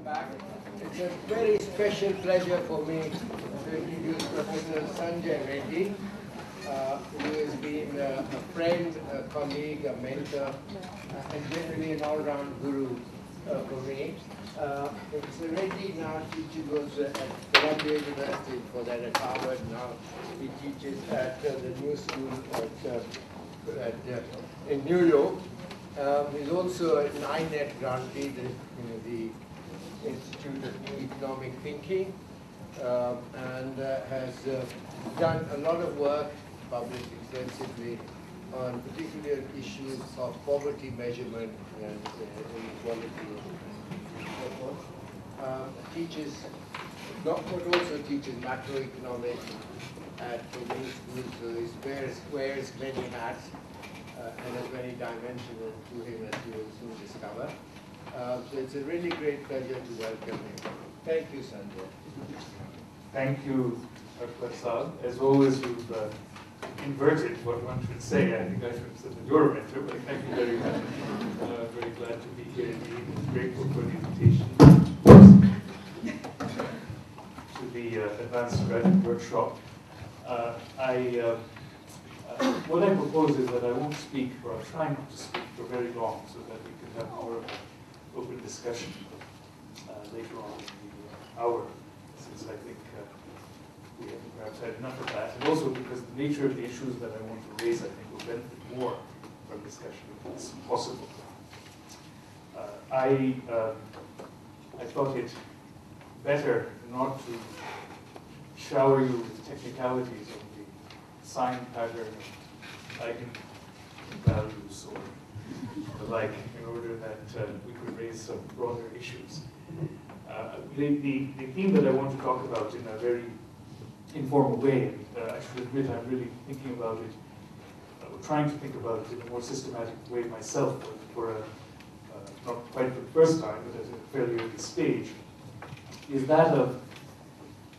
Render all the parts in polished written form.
back. It's a very special pleasure for me to introduce Professor Sanjay Reddy, who has been a friend, a colleague, a mentor, and generally an all-round guru for me. Professor Reddy now teaches also at Columbia University, for that at Harvard. Now he teaches at the New School in New York. He's also a 9-net grantee, the Institute of New Economic Thinking, and has done a lot of work, published extensively, on particular issues of poverty measurement and inequality and so forth. Teaches, but also teaches macroeconomics at the New School, so he wears many hats. And has many dimensions to him, as you will soon discover. So it's a really great pleasure to welcome him. Thank you, Sanjay. Thank you, Dr. Prasad. As always, you've inverted what one should say. I think I should have said that you're a mentor, but thank you very much. Very glad to be here indeed. Grateful for the invitation to the Advanced Graduate Workshop. What I propose is that I won't speak, or I'll try not to speak for very long, so that we can have more of an open discussion later on in the hour, since I think we have perhaps had enough of that, and also because the nature of the issues that I want to raise, I think, will benefit more from discussion if it's possible. I thought it better not to shower you with technicalities of sign pattern, eigenvalues, or the like, in order that we could raise some broader issues. The theme that I want to talk about in a very informal way, and I should admit I'm really thinking about it, trying to think about it in a more systematic way myself, not quite for the first time, but at a fairly early stage, is that of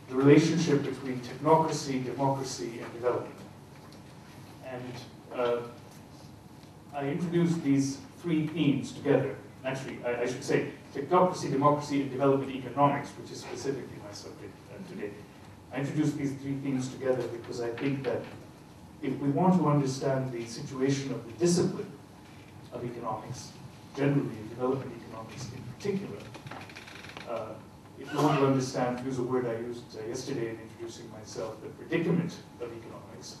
the relationship between technocracy, democracy, and development. And I introduced these three themes together. Actually, I should say technocracy, democracy, and development economics, which is specifically my subject today. I introduced these three themes together because I think that if we want to understand the situation of the discipline of economics, generally, and development economics in particular, if we want to understand, to use a word I used yesterday in introducing myself, the predicament of economics,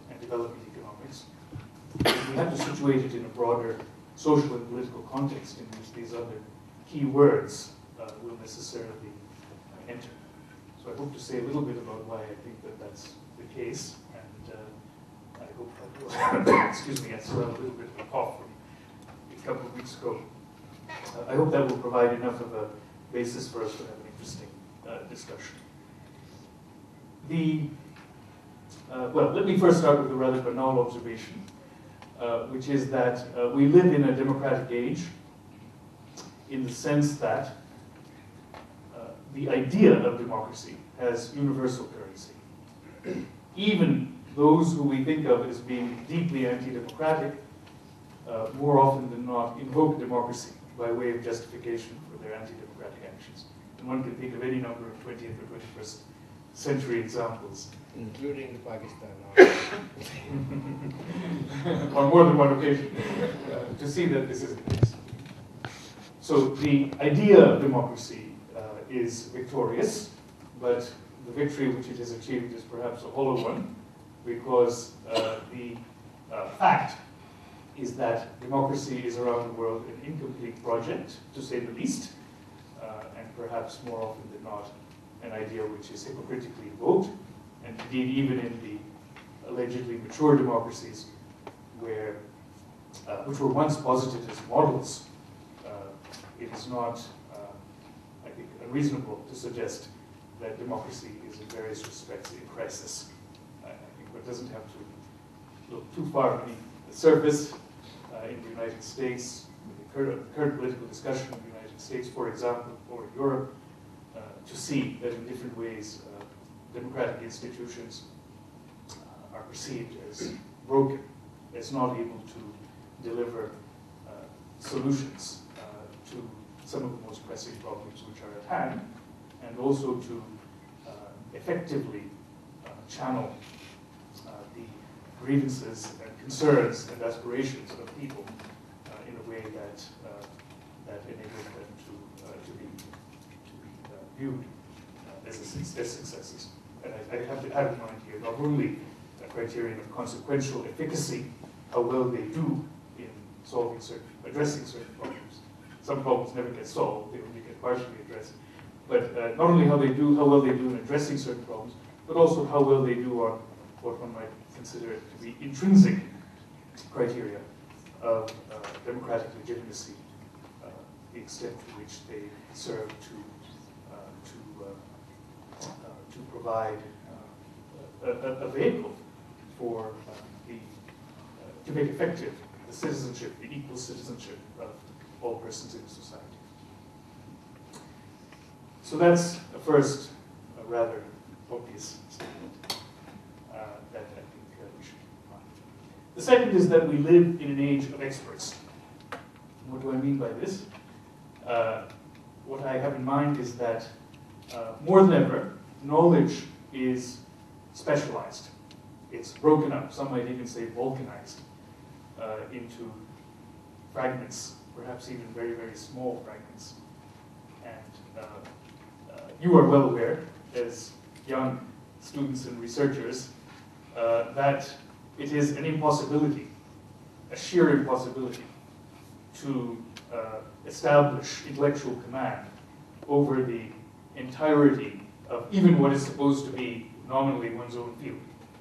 and development economics, we have to situate it in a broader social and political context in which these other key words will necessarily enter. So I hope to say a little bit about why I think that that's the case, and I hope that will, excuse me, I still have a little bit of a cough from a couple of weeks ago. I hope that will provide enough of a basis for us to have an interesting discussion. Well, let me first start with a rather banal observation, which is that we live in a democratic age in the sense that the idea of democracy has universal currency. Even those who we think of as being deeply anti-democratic, more often than not, invoke democracy by way of justification for their anti-democratic actions. And one can think of any number of 20th or 21st century examples. Including Pakistan. On more than one occasion, to see that this is the case. So the idea of democracy is victorious, but the victory which it has achieved is perhaps a hollow one, because the fact is that democracy is around the world an incomplete project, to say the least, and perhaps more often than not, an idea which is hypocritically invoked, and indeed even in the allegedly mature democracies where, which were once posited as models, it is not, I think, unreasonable to suggest that democracy is in various respects in crisis. I think one doesn't have to look too far beneath the surface in the United States, with the current political discussion in the United States, for example, or in Europe, to see that in different ways democratic institutions are perceived as broken, as not able to deliver solutions to some of the most pressing problems which are at hand, and also to effectively channel the grievances and concerns and aspirations of people in a way that enables them to be viewed as successes. And I have to have in mind here not only a criterion of consequential efficacy, how well they do in addressing certain problems. Some problems never get solved; they only get partially addressed. But not only how well they do in addressing certain problems, but also how well they do on what one might consider to be intrinsic criteria of democratic legitimacy, the extent to which they serve to provide a vehicle for to make effective the citizenship, the equal citizenship of all persons in society. So that's a first, rather obvious statement that I think we should keep in mind. The second is that we live in an age of experts. What do I mean by this? What I have in mind is that more than ever, knowledge is specialized. It's broken up, some might even say vulcanized, into fragments, perhaps even very, very small fragments. And you are well aware, as young students and researchers, that it is an impossibility, a sheer impossibility, to establish intellectual command over the entirety of even what is supposed to be nominally one's own field,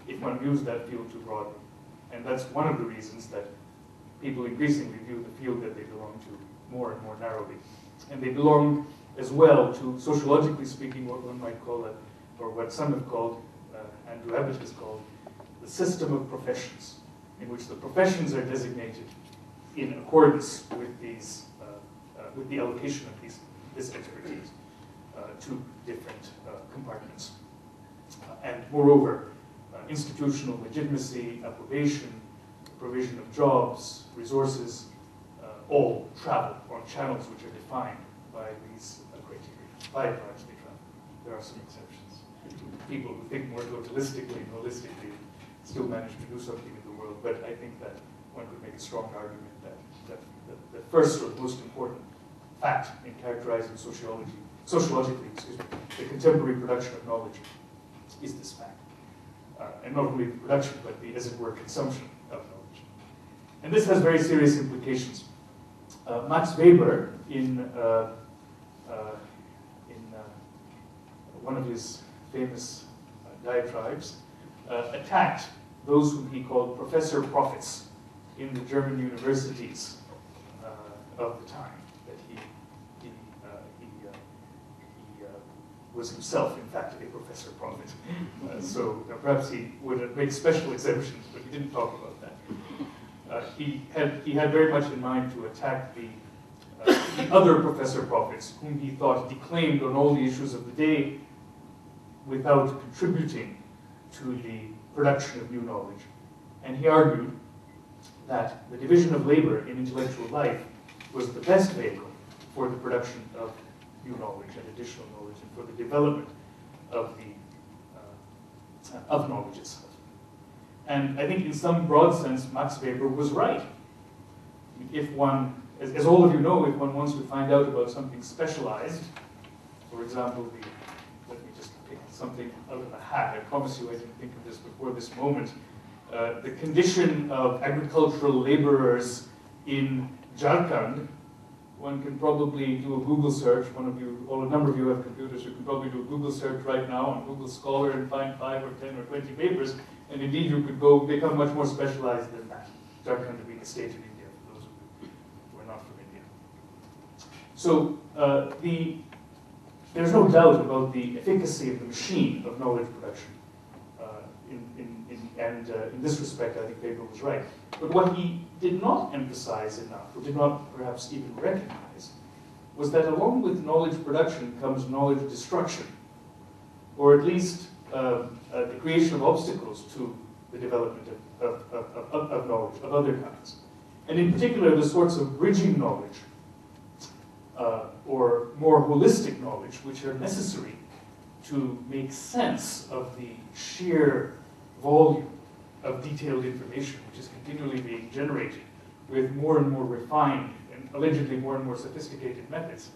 if one views that field too broadly. And that's one of the reasons that people increasingly view the field that they belong to more and more narrowly. And they belong as well to, sociologically speaking, what one might call or what some have called, Andrew Abbott has called, the system of professions, in which the professions are designated in accordance with these, with the allocation of this expertise to different compartments. And moreover, institutional legitimacy, approbation, provision of jobs, resources, all travel on channels which are defined by these criteria, by and large they travel. There are some exceptions. People who think more totalistically and holistically still manage to do something in the world, but I think that one could make a strong argument that the first or most important fact in characterizing sociologically, the contemporary production of knowledge is this fact. And not only the production, but the, as it were, consumption of knowledge. And this has very serious implications. Max Weber, in one of his famous diatribes, attacked those whom he called professor prophets in the German universities of the time, that he was himself, in fact, a professor prophet. So perhaps he would make special exceptions, but he didn't talk about that. He had very much in mind to attack the other professor prophets, whom he thought declaimed on all the issues of the day without contributing to the production of new knowledge. And he argued that the division of labor in intellectual life was the best vehicle for the production of new knowledge and additional knowledge, and for the development of of knowledge itself. And I think in some broad sense, Max Weber was right. If one, as all of you know, if one wants to find out about something specialized, for example, let me just pick something out of a hat. I promise you I didn't think of this before this moment. The condition of agricultural laborers in Jharkhand, one can probably do a Google search. One of you, or a number of you have computers, you can probably do a Google search right now on Google Scholar and find 5 or 10 or 20 papers, and indeed you could go become much more specialized than that. Jharkhand being a state in India, for those of you who are not from India. So there's no doubt about the efficacy of the machine of knowledge production. In this respect, I think Weber was right. But what he did not emphasize enough, or did not perhaps even recognize, was that along with knowledge production comes knowledge destruction, or at least the creation of obstacles to the development of knowledge of other kinds. And in particular, the sorts of bridging knowledge or more holistic knowledge, which are necessary to make sense of the sheer volume of detailed information which is continually being generated with more and more refined and allegedly more and more sophisticated methods,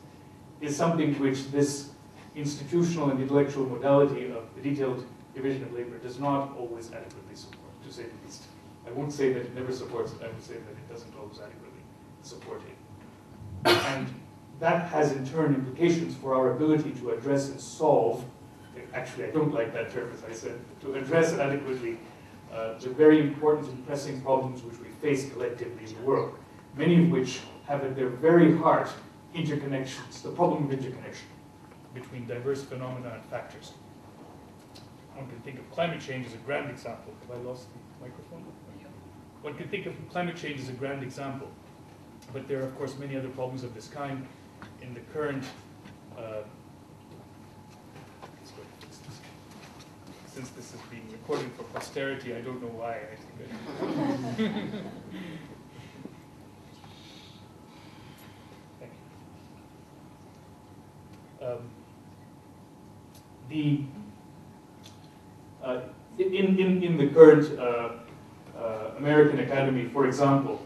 is something which this institutional and intellectual modality of the detailed division of labor does not always adequately support, to say the least. I won't say that it never supports it, I would say that it doesn't always adequately support it. And that has in turn implications for our ability to address and solve, actually I don't like that term as I said, to address adequately the very important and pressing problems which we face collectively in the world, many of which have at their very heart interconnections, the problem of interconnection between diverse phenomena and factors. One can think of climate change as a grand example. Have I lost the microphone? One can think of climate change as a grand example, but there are of course many other problems of this kind in the current since this is being recorded for posterity, I don't know why. I think Thank you. In the current American Academy, for example,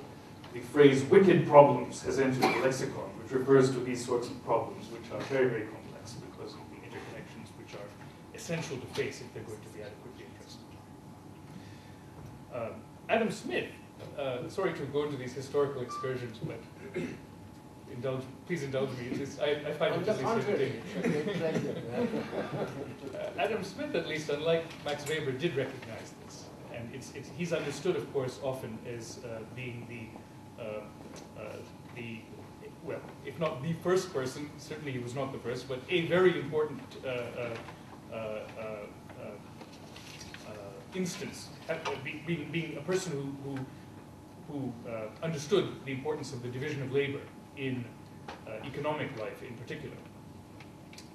the phrase "wicked problems" has entered the lexicon, which refers to these sorts of problems, which are very, very complex because of the interconnections which are essential to face if they're going to be adequately addressed. Adam Smith, sorry to go into these historical excursions, but please indulge me. I find it at least entertaining. Adam Smith, at least, unlike Max Weber, did recognize this. And he's understood, of course, often as being well, if not the first person, certainly he was not the first, but a very important instance, being a person who understood the importance of the division of labor in economic life in particular.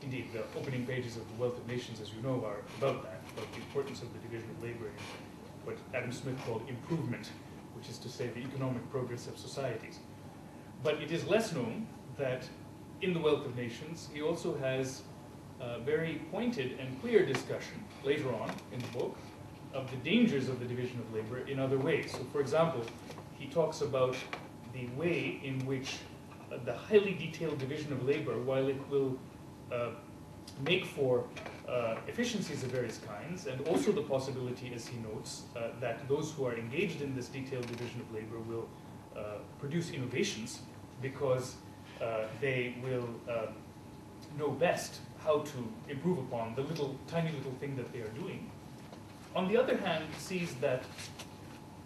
Indeed, the opening pages of The Wealth of Nations, as you know, are about that, about the importance of the division of labor in what Adam Smith called improvement, which is to say the economic progress of societies. But it is less known that in The Wealth of Nations, he also has a very pointed and clear discussion later on in the book of the dangers of the division of labor in other ways. So, for example, he talks about the way in which the highly detailed division of labor, while it will make for efficiencies of various kinds, and also the possibility, as he notes, that those who are engaged in this detailed division of labor will produce innovations because they will know best how to improve upon the tiny little thing that they are doing. On the other hand, he sees that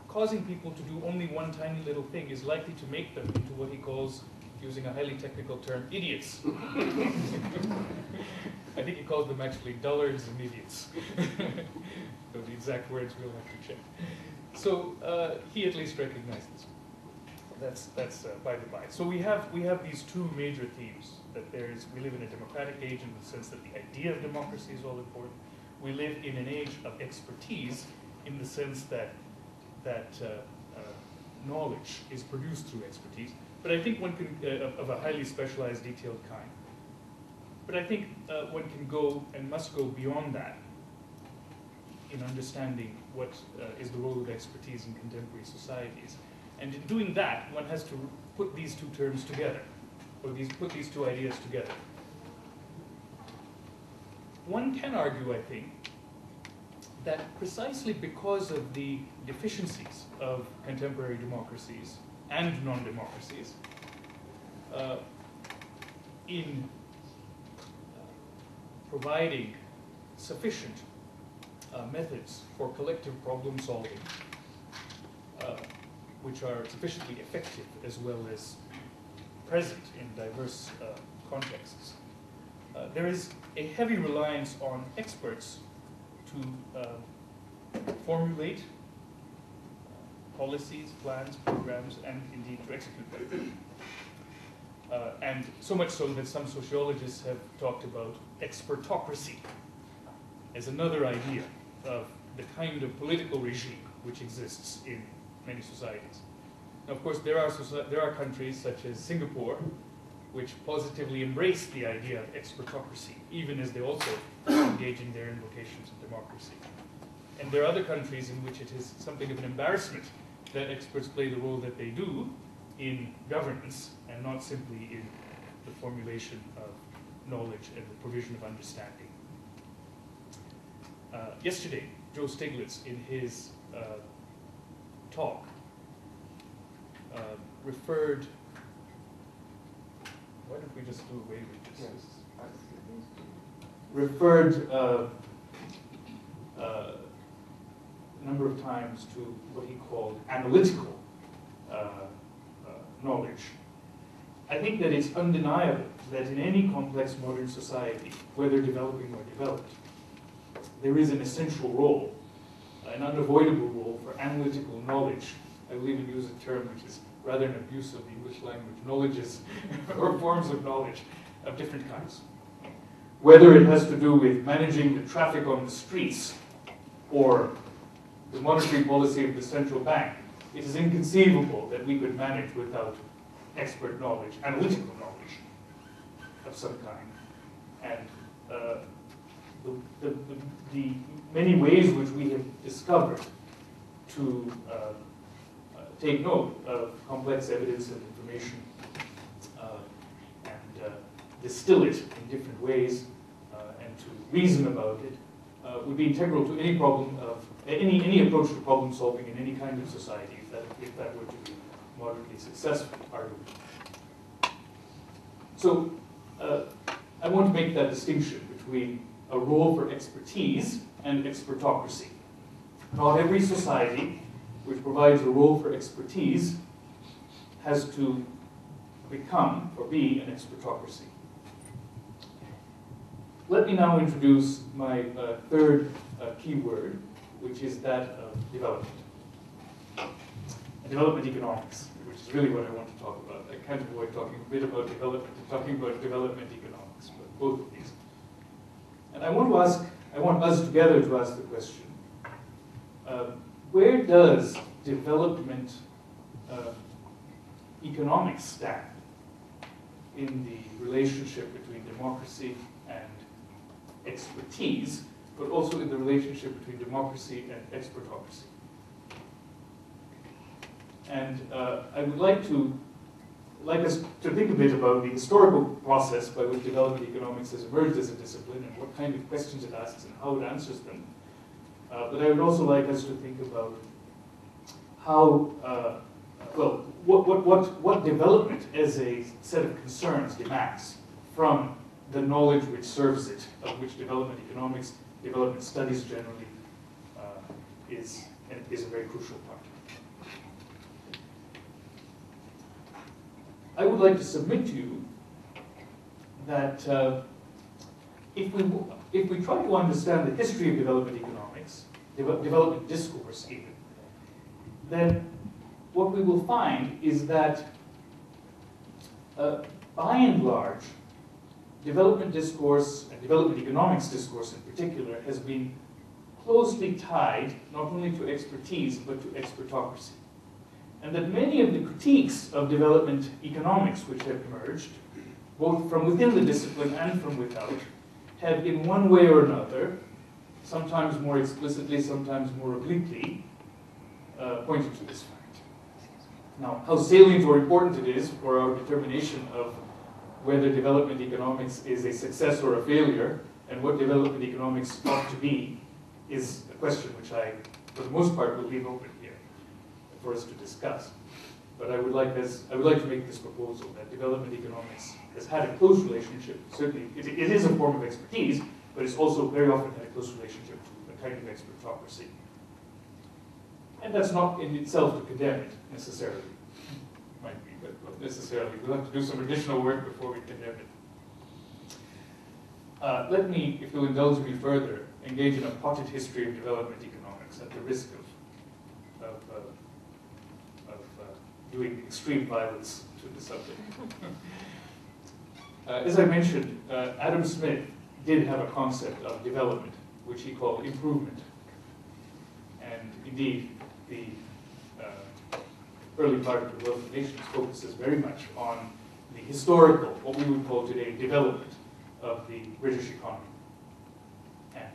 causing people to do only one tiny little thing is likely to make them into what he calls, using a highly technical term, idiots. I think he calls them actually dullards and idiots. Though the exact words we'll have to check. So he at least recognized this. That's by the by. So we have these two major themes. That we live in a democratic age in the sense that the idea of democracy is all important. We live in an age of expertise in the sense that knowledge is produced through expertise. But I think one can, of a highly specialized, detailed kind. But I think one can go and must go beyond that in understanding what is the role of expertise in contemporary societies. And in doing that, one has to put these two terms together, or put these two ideas together. One can argue, I think, that precisely because of the deficiencies of contemporary democracies and non-democracies in providing sufficient methods for collective problem solving, which are sufficiently effective as well as present in diverse contexts. There is a heavy reliance on experts to formulate policies, plans, programs, and indeed to execute them. And so much so that some sociologists have talked about expertocracy as another idea of the kind of political regime which exists in many societies. Now, of course, there are countries such as Singapore, which positively embrace the idea of expertocracy, even as they also engage in their invocations of democracy. And there are other countries in which it is something of an embarrassment that experts play the role that they do in governance and not simply in the formulation of knowledge and the provision of understanding. Yesterday, Joe Stiglitz, in his talk, referred. Why don't we just do away with this? Yes. Referred a number of times to what he called analytical knowledge. I think that it's undeniable that in any complex modern society, whether developing or developed, there is an essential role, an unavoidable role for analytical knowledge. I will even use a term which is rather an abuse of the English language, knowledges or forms of knowledge of different kinds. Whether it has to do with managing the traffic on the streets or the monetary policy of the central bank, it is inconceivable that we could manage without expert knowledge, analytical knowledge of some kind. And the many ways which we have discovered to take note of complex evidence and information and distill it in different ways and to reason about it would be integral to any problem of any approach to problem solving in any kind of society if that were to be moderately successful argument. So I want to make that distinction between a role for expertise and expertocracy. Not every society which provides a role for expertise has to become or be an expertocracy. Let me now introduce my third key word, which is that of development. And development economics, which is really what I want to talk about. I can't avoid talking a bit about development and talking about development economics, but both of these. And I want us together to ask the question, where does development economics stand in the relationship between democracy and expertise, but also in the relationship between democracy and expertocracy? And I would like us to think a bit about the historical process by which development economics has emerged as a discipline and what kind of questions it asks and how it answers them. But I would also like us to think about how, what development as a set of concerns demands from the knowledge which serves it, of which development economics, development studies generally, is a very crucial part. I would like to submit to you that if we try to understand the history of development economics, development discourse even, then what we will find is that by and large, development discourse and development economics discourse in particular has been closely tied not only to expertise but to expertocracy. And that many of the critiques of development economics which have emerged, both from within the discipline and from without, have in one way or another, sometimes more explicitly, sometimes more obliquely, pointed to this fact. Now, how salient or important it is for our determination of whether development economics is a success or a failure, and what development economics ought to be, is a question which I, for the most part, will leave open here for us to discuss. But I would like to make this proposal that development economics has had a close relationship. Certainly, it is a form of expertise, but it's also very often had a close relationship to a kind of expertocracy. And that's not in itself to condemn it necessarily. Might be, but not necessarily. We'll have to do some additional work before we condemn it. Let me, if you'll indulge me further, engage in a potted history of development economics at the risk of doing extreme violence to the subject. As I mentioned, Adam Smith did have a concept of development, which he called improvement. And indeed, the early part of the Wealth of Nations focuses very much on the historical, what we would call today, development of the British economy. And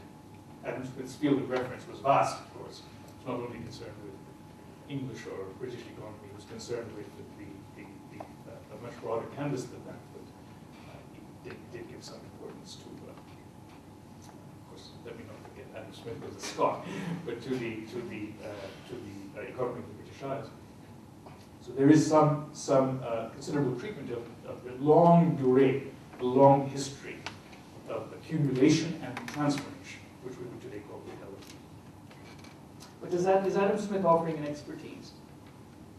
Adam Smith's field of reference was vast, of course. It's not only concerned with English or British economy, he was concerned with a much broader canvas than that, but he did give some importance to, of course, let me not forget Adam Smith was a Scot, but to the economy of the British Isles. So there is some considerable treatment of the long durée, the long history of accumulation and transformation, which we would today call development. But is Adam Smith offering an expertise?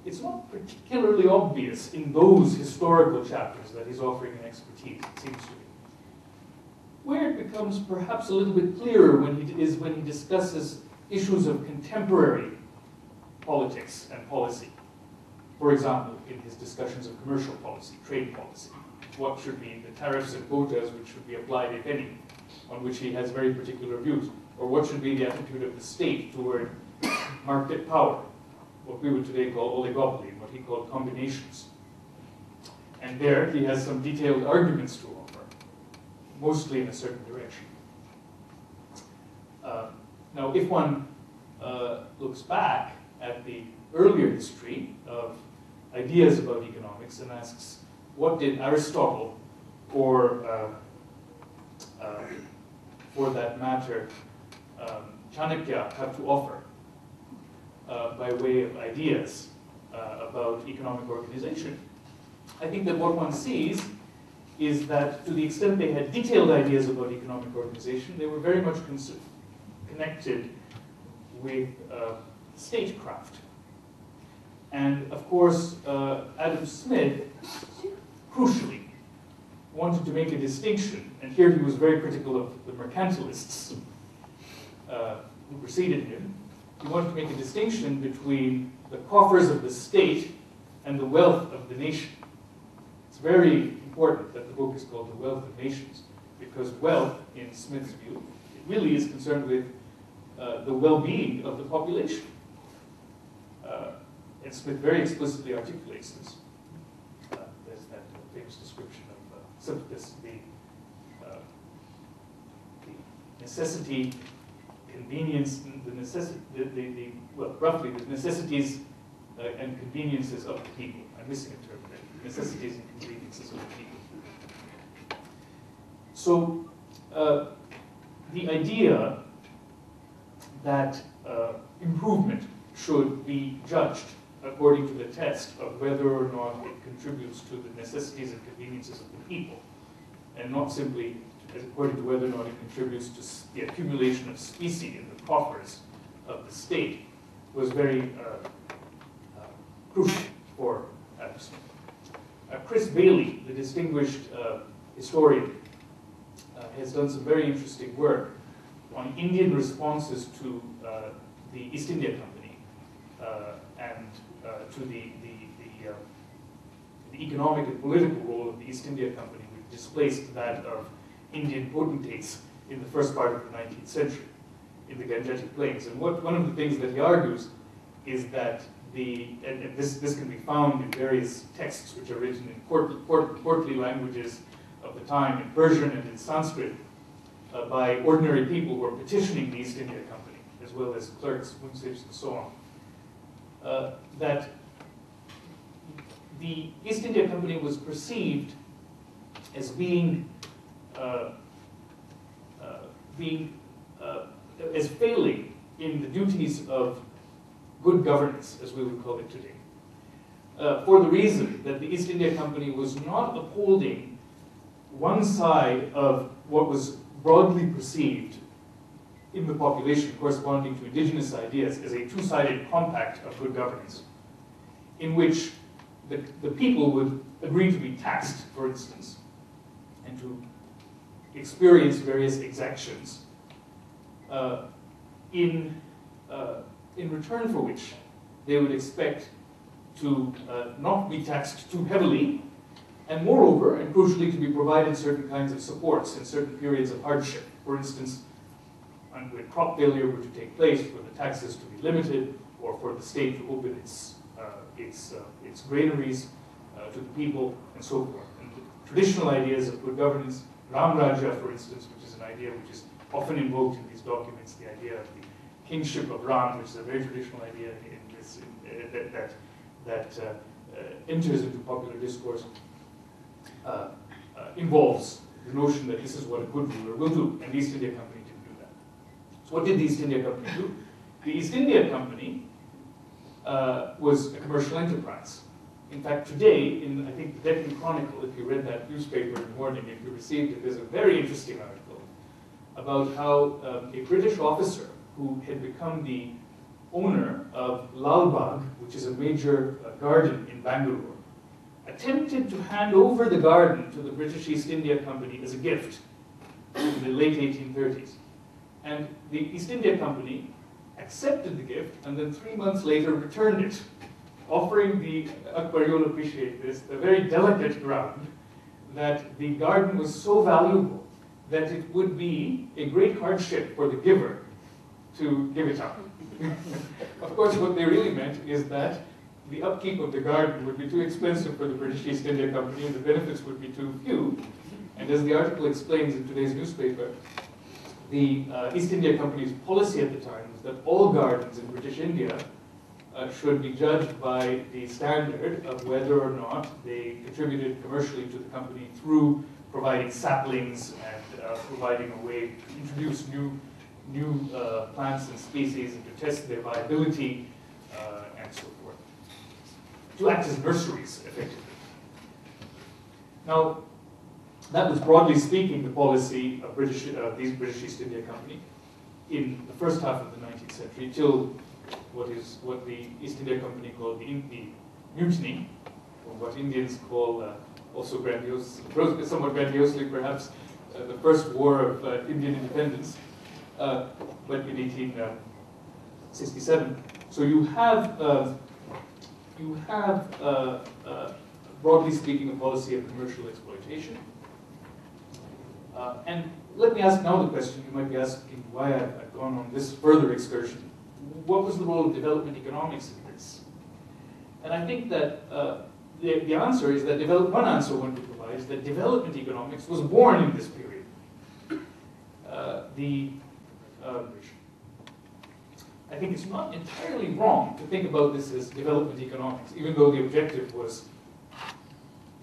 It's not particularly obvious in those historical chapters that he's offering an expertise, it seems to me. Where it becomes perhaps a little bit clearer when he discusses issues of contemporary politics and policy. For example, in his discussions of commercial policy, trade policy, what should be the tariffs and quotas which should be applied, if any, on which he has very particular views, or what should be the attitude of the state toward market power, what we would today call oligopoly, and what he called combinations. And there he has some detailed arguments to offer, mostly in a certain direction. Now, if one looks back at the earlier history of ideas about economics and asks, what did Aristotle, or for that matter, Chanakya have to offer by way of ideas about economic organization? I think that what one sees is that to the extent they had detailed ideas about economic organization, they were very much connected with statecraft. And of course, Adam Smith, crucially, wanted to make a distinction, and here he was very critical of the mercantilists who preceded him. He wanted to make a distinction between the coffers of the state and the wealth of the nation. It's very important that the book is called The Wealth of Nations, because wealth, in Smith's view, it really is concerned with the well-being of the population. And Smith very explicitly articulates this. There's that famous description of the necessity, convenience, roughly the necessities and conveniences of the people. I'm missing a term there. Necessities and conveniences of the people. So the idea that improvement should be judged according to the test of whether or not it contributes to the necessities and conveniences of the people, and not simply according to whether or not it contributes to the accumulation of specie in the coffers of the state, was very crucial for Adam Smith. Chris Bailey, the distinguished historian, has done some very interesting work on Indian responses to the East India Company and to the economic and political role of the East India Company, which displaced that of Indian potentates in the first part of the 19th century in the Gangetic Plains. And one of the things that he argues is that and this can be found in various texts which are written in courtly languages of the time, in Persian and in Sanskrit, by ordinary people who are petitioning the East India Company, as well as clerks, munsibs, and so on, that the East India Company was perceived as as failing in the duties of good governance, as we would call it today, for the reason that the East India Company was not upholding one side of what was broadly perceived in the population corresponding to indigenous ideas as a two-sided compact of good governance, in which the people would agree to be taxed, for instance, and to experience various exactions, in return for which they would expect to not be taxed too heavily, and moreover, and crucially, to be provided certain kinds of supports in certain periods of hardship. For instance, when crop failure were to take place, for the taxes to be limited, or for the state to open its granaries to the people, and so forth. And the traditional ideas of good governance, Ram Raja, for instance, which is an idea which is often invoked in these documents, the idea of the kingship of Ram, which is a very traditional idea in this, that enters into popular discourse, involves the notion that this is what a good ruler will do, and the East India Company didn't do that. So what did the East India Company do? The East India Company was a commercial enterprise. In fact, today, in I think the Deccan Chronicle, if you read that newspaper in the morning, if you received it, there's a very interesting article about how a British officer who had become the owner of Lal Bagh, which is a major garden in Bangalore, attempted to hand over the garden to the British East India Company as a gift in the late 1830s. And the East India Company accepted the gift and then 3 months later returned it, offering the, Akbar, you'll appreciate this, the very delicate ground that the garden was so valuable that it would be a great hardship for the giver to give it up. Of course, what they really meant is that the upkeep of the garden would be too expensive for the British East India Company and the benefits would be too few. And as the article explains in today's newspaper, the East India Company's policy at the time was that all gardens in British India should be judged by the standard of whether or not they contributed commercially to the company through providing saplings and providing a way to introduce new plants and species and to test their viability and so forth. To act as nurseries, effectively. Now, that was broadly speaking the policy of these British East India Company in the first half of the 19th century till what the East India Company called the mutiny, or what Indians call also grandiose, somewhat grandiosely perhaps, the First War of Indian Independence, but in 1867. So you have broadly speaking, a policy of commercial exploitation. And let me ask now the question, you might be asking why I've gone on this further excursion. What was the role of development economics in this? And I think that the answer is that one answer one could provide is that development economics was born in this period. I think it's not entirely wrong to think about this as development economics, even though the objective was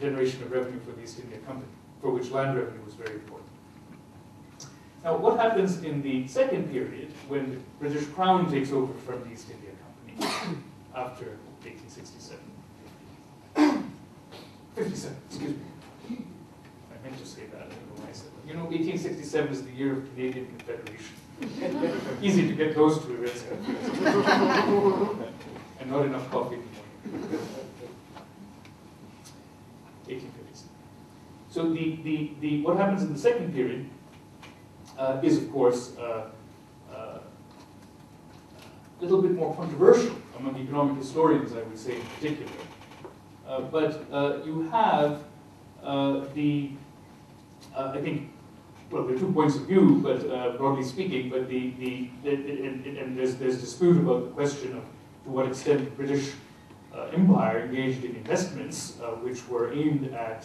generation of revenue for the East India Company, for which land revenue was very important. Now, what happens in the second period, when the British Crown takes over from the East India Company after 1867? 57, excuse me. I meant to say that, I don't know why I said that. You know, 1867 is the year of Canadian Confederation. Easy to get those two events and not enough coffee in the morning. 1857. So what happens in the second period is, of course, a little bit more controversial among economic historians, I would say, in particular. But you have I think, well, there are 2 points of view, but broadly speaking, but and there's dispute about the question of to what extent the British Empire engaged in investments which were aimed at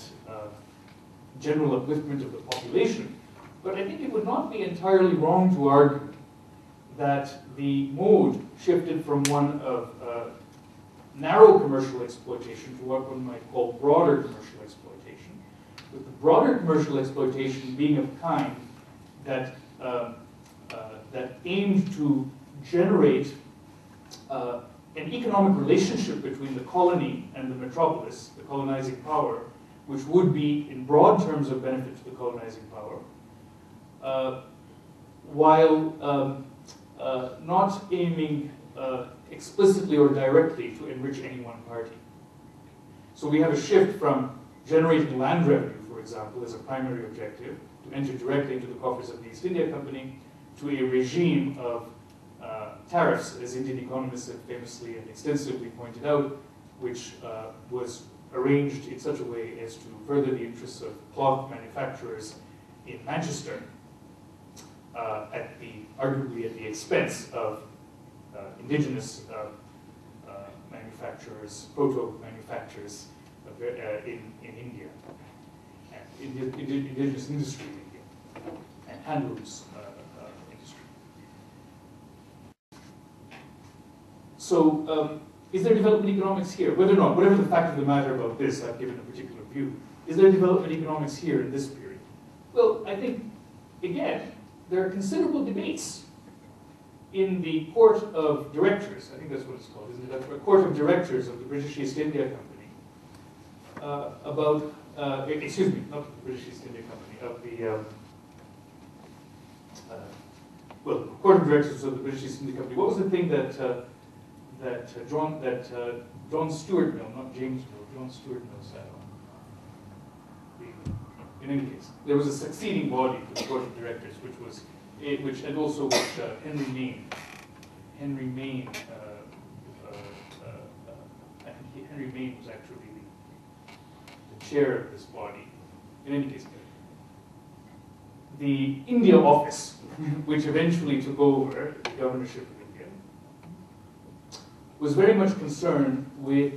general upliftment of the population. But I think it would not be entirely wrong to argue that the mode shifted from one of narrow commercial exploitation to what one might call broader commercial exploitation, with the broader commercial exploitation being of kind that that aimed to generate an economic relationship between the colony and the metropolis, the colonizing power, which would be, in broad terms, of benefit to the colonizing power, while not aiming explicitly or directly to enrich any one party. So we have a shift from generating land revenue, for example, as a primary objective, to enter directly into the coffers of the East India Company, to a regime of tariffs, as Indian economists have famously and extensively pointed out, which was arranged in such a way as to further the interests of cloth manufacturers in Manchester, arguably at the expense of indigenous manufacturers, proto-manufacturers in India, and indigenous industry in India, and handlooms industry. So, is there development economics here? Whatever the fact of the matter about this, I've given a particular view. Is there development economics here in this period? Well, I think, again, there are considerable debates in the Court of Directors, I think that's what it's called, isn't it? A Court of Directors of the British East India Company, excuse me, not the British East India Company, of the, well, the Court of Directors of the British East India Company. What was the thing that John Stuart Mill, not James Mill, John Stuart Mill sat on? In any case, there was a succeeding body to the Court of Directors, and also which Henry Maine, I think Henry Maine was actually the chair of this body. In any case, the India office, which eventually took over the governorship of India, was very much concerned with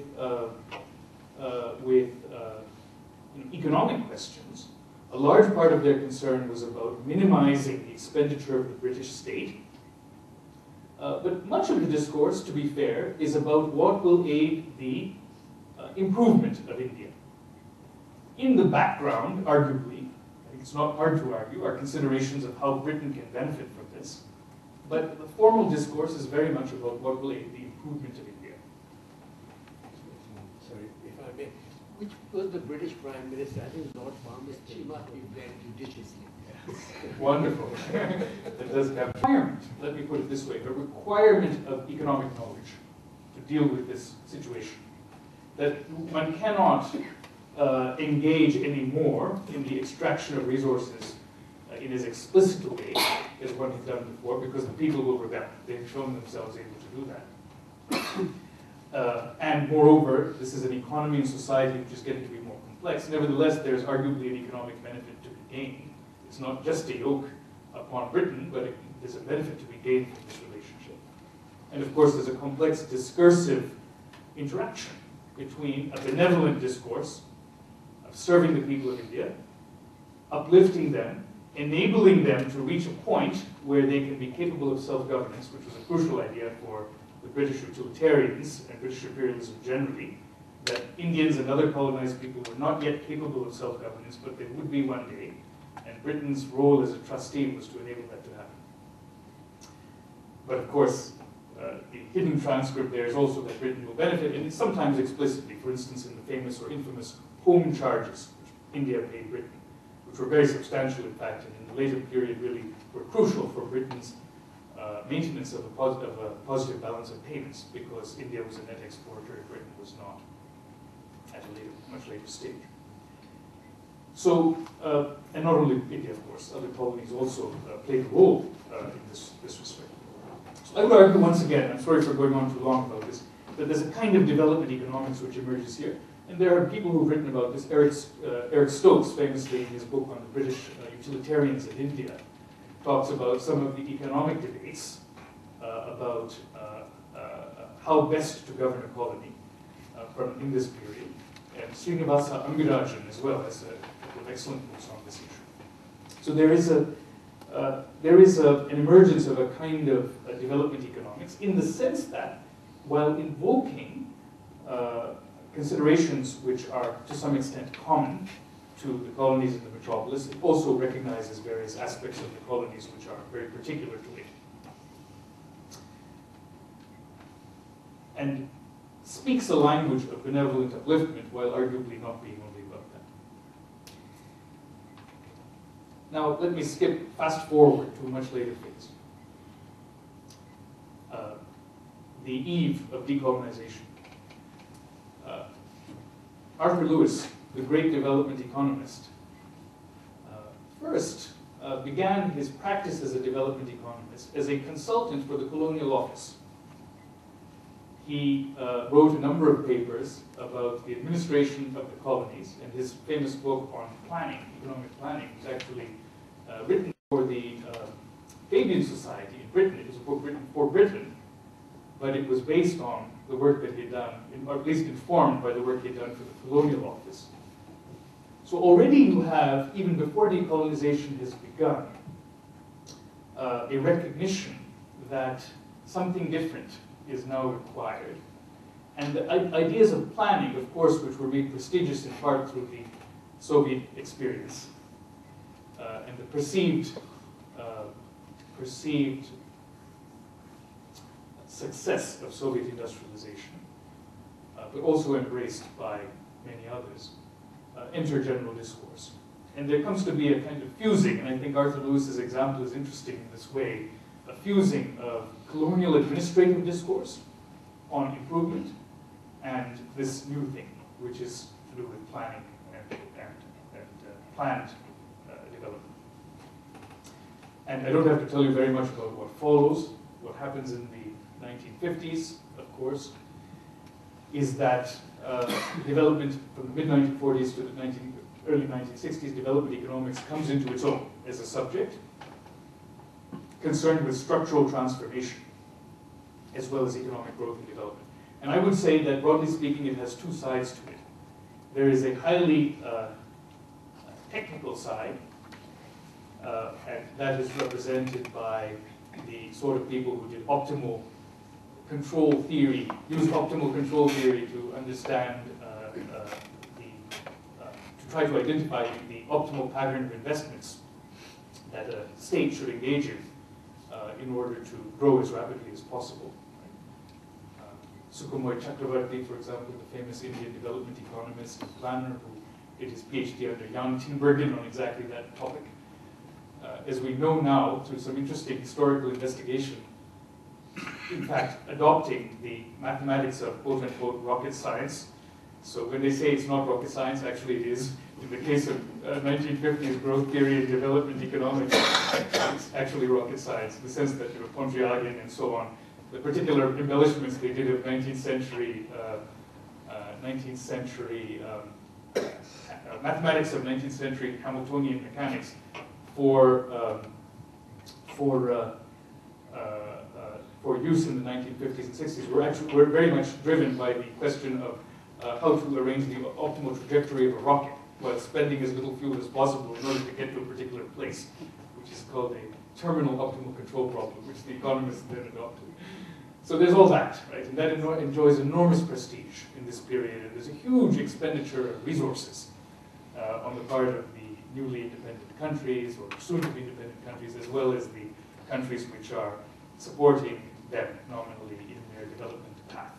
economic questions. A large part of their concern was about minimizing the expenditure of the British state. But much of the discourse, to be fair, is about what will aid the improvement of India. In the background, arguably, I think it's not hard to argue, are considerations of how Britain can benefit from this. But the formal discourse is very much about what will aid the improvement of India. Sorry, if I may. Which was the British Prime Minister? I think Lord Palmerston. She must be very judiciously. Wonderful. That does have a requirement, let me put it this way, a requirement of economic knowledge to deal with this situation. That one cannot engage anymore in the extraction of resources in as explicit a way as one has done before, because the people will rebel. They've shown themselves able to do that. And moreover, this is an economy and society which is getting to be more complex. Nevertheless, there's arguably an economic benefit to be gained. It's not just a yoke upon Britain, but there's a benefit to be gained from this relationship. And of course, there's a complex discursive interaction between a benevolent discourse of serving the people of India, uplifting them, enabling them to reach a point where they can be capable of self-governance, which was a crucial idea for the British utilitarians and British imperialism generally, that Indians and other colonized people were not yet capable of self-governance, but they would be one day, and Britain's role as a trustee was to enable that to happen. But of course, the hidden transcript there is also that Britain will benefit, and it's sometimes explicitly, for instance, in the famous or infamous home charges, which India paid Britain, which were very substantial, in fact, and in the later period really were crucial for Britain's maintenance of a positive balance of payments, because India was a net exporter and Britain was not at a much later stage. So, and not only India, of course, other colonies also played a role in this respect. So I would argue once again, I'm sorry for going on too long about this, that there's a kind of development economics which emerges here. And there are people who've written about this. Eric Stokes, famously in his book on the British utilitarians in India, talks about some of the economic debates about how best to govern a colony in this period. And Srinivasa Angarajan as well has a couple of excellent books on this issue. So there is an emergence of a kind of development economics in the sense that while invoking considerations which are to some extent common to the colonies in the metropolis, it also recognizes various aspects of the colonies which are very particular to it. And speaks a language of benevolent upliftment while arguably not being only about that. Now, let me fast forward to a much later phase. The eve of decolonization. Arthur Lewis, the great development economist, first began his practice as a development economist as a consultant for the Colonial Office. He wrote a number of papers about the administration of the colonies, and his famous book on planning, economic planning, was actually written for the Fabian Society in Britain. It was a book written for Britain, but it was based on the work that he'd done, or at least informed by the work he'd done for the Colonial Office. So already you have, even before decolonization has begun, a recognition that something different is now required. And the ideas of planning, of course, which were made prestigious in part through the Soviet experience, and the perceived success of Soviet industrialization, but also embraced by many others, enter general discourse. And there comes to be a kind of fusing, and I think Arthur Lewis's example is interesting in this way, a fusing of colonial administrative discourse on improvement and this new thing, which is to do with planning and planned development. And I don't have to tell you very much about what follows. What happens in the 1950s, of course, is that development from the mid-1940s to the early 1960s, development economics comes into its own as a subject, concerned with structural transformation, as well as economic growth and development. And I would say that, broadly speaking, it has two sides to it. There is a highly technical side, and that is represented by the sort of people who did optimal control theory, used optimal control theory to understand to try to identify the optimal pattern of investments that a state should engage in order to grow as rapidly as possible. Sukhomoy Chakravarti, for example, the famous Indian development economist and planner who did his PhD under Jan Tinbergen on exactly that topic. As we know now, through some interesting historical investigation, in fact, adopting the mathematics of quote-unquote rocket science. So when they say it's not rocket science, actually it is. In the case of 1950s growth theory and development economics, it's actually rocket science, in the sense that, you know, Pontryagin and so on, the particular embellishments they did of 19th century mathematics of 19th century Hamiltonian mechanics for use in the 1950s and 60s were very much driven by the question of how to arrange the optimal trajectory of a rocket while spending as little fuel as possible in order to get to a particular place, which is called a terminal optimal control problem, which the economists then adopted. So there's all that, right? And that enjoys enormous prestige in this period. And there's a huge expenditure of resources on the part of the newly independent countries, or soon-to-be independent countries, as well as the countries which are supporting them nominally in their development path.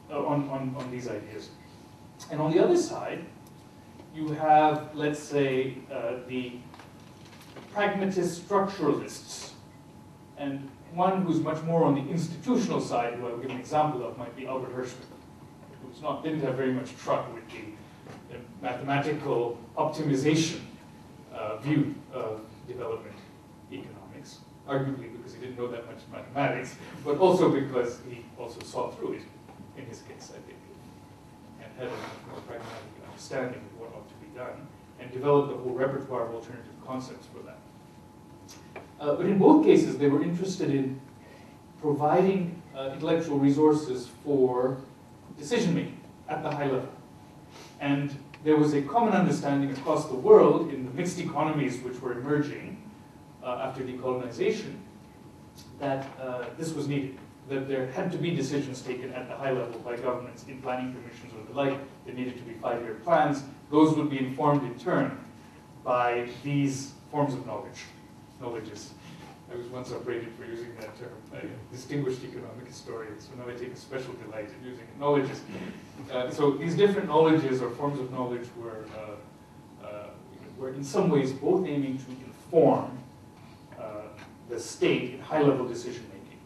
On these ideas. And on the other side, you have, let's say, the pragmatist structuralists. And one who's much more on the institutional side, who I will give an example of, might be Albert Hirschman, who didn't have very much truck with the mathematical optimization view of development economics, arguably because he didn't know that much mathematics, but also because he also saw through it, in his case, I think, and had a much more pragmatic understanding of what ought to be done, and developed a whole repertoire of alternative concepts for that. But in both cases, they were interested in providing intellectual resources for decision-making at the high level. And there was a common understanding across the world in the mixed economies which were emerging after decolonization that this was needed, that there had to be decisions taken at the high level by governments in planning commissions or the like. There needed to be 5-year plans. Those would be informed in turn by these forms of knowledge. Knowledges. I was once upbraided for using that term, a distinguished economic historian, so now I take a special delight in using it. Knowledges. So these different knowledges or forms of knowledge were in some ways both aiming to inform the state in high-level decision-making.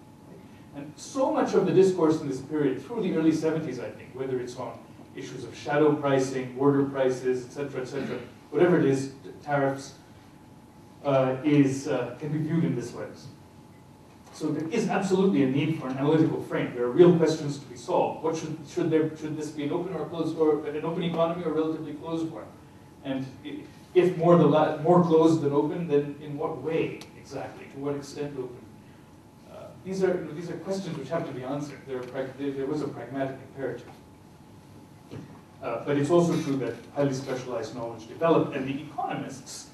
And so much of the discourse in this period, through the early 70s, I think, whether it's on issues of shadow pricing, order prices, etc., whatever it is, tariffs, can be viewed in this lens. So there is absolutely a need for an analytical frame. There are real questions to be solved. What should this be an open or closed, or an open economy or a relatively closed one? And if more closed than open, then in what way exactly? To what extent open? these are questions which have to be answered. There was a pragmatic imperative. But it's also true that highly specialized knowledge developed, and the economists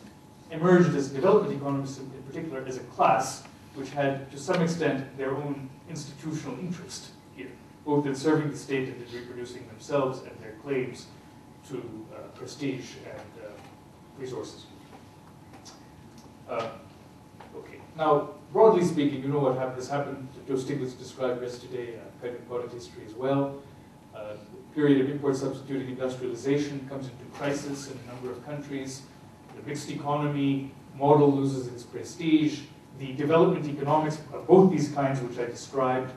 emerged as development economists in particular as a class which had, to some extent, their own institutional interest here, both in serving the state and in reproducing themselves and their claims to prestige and resources. Okay. Now, broadly speaking, you know what has happened. Joe Stiglitz described yesterday, kind of product history as well. The period of import substituting industrialization comes into crisis in a number of countries. The mixed economy model loses its prestige. The development economics of both these kinds, which I described,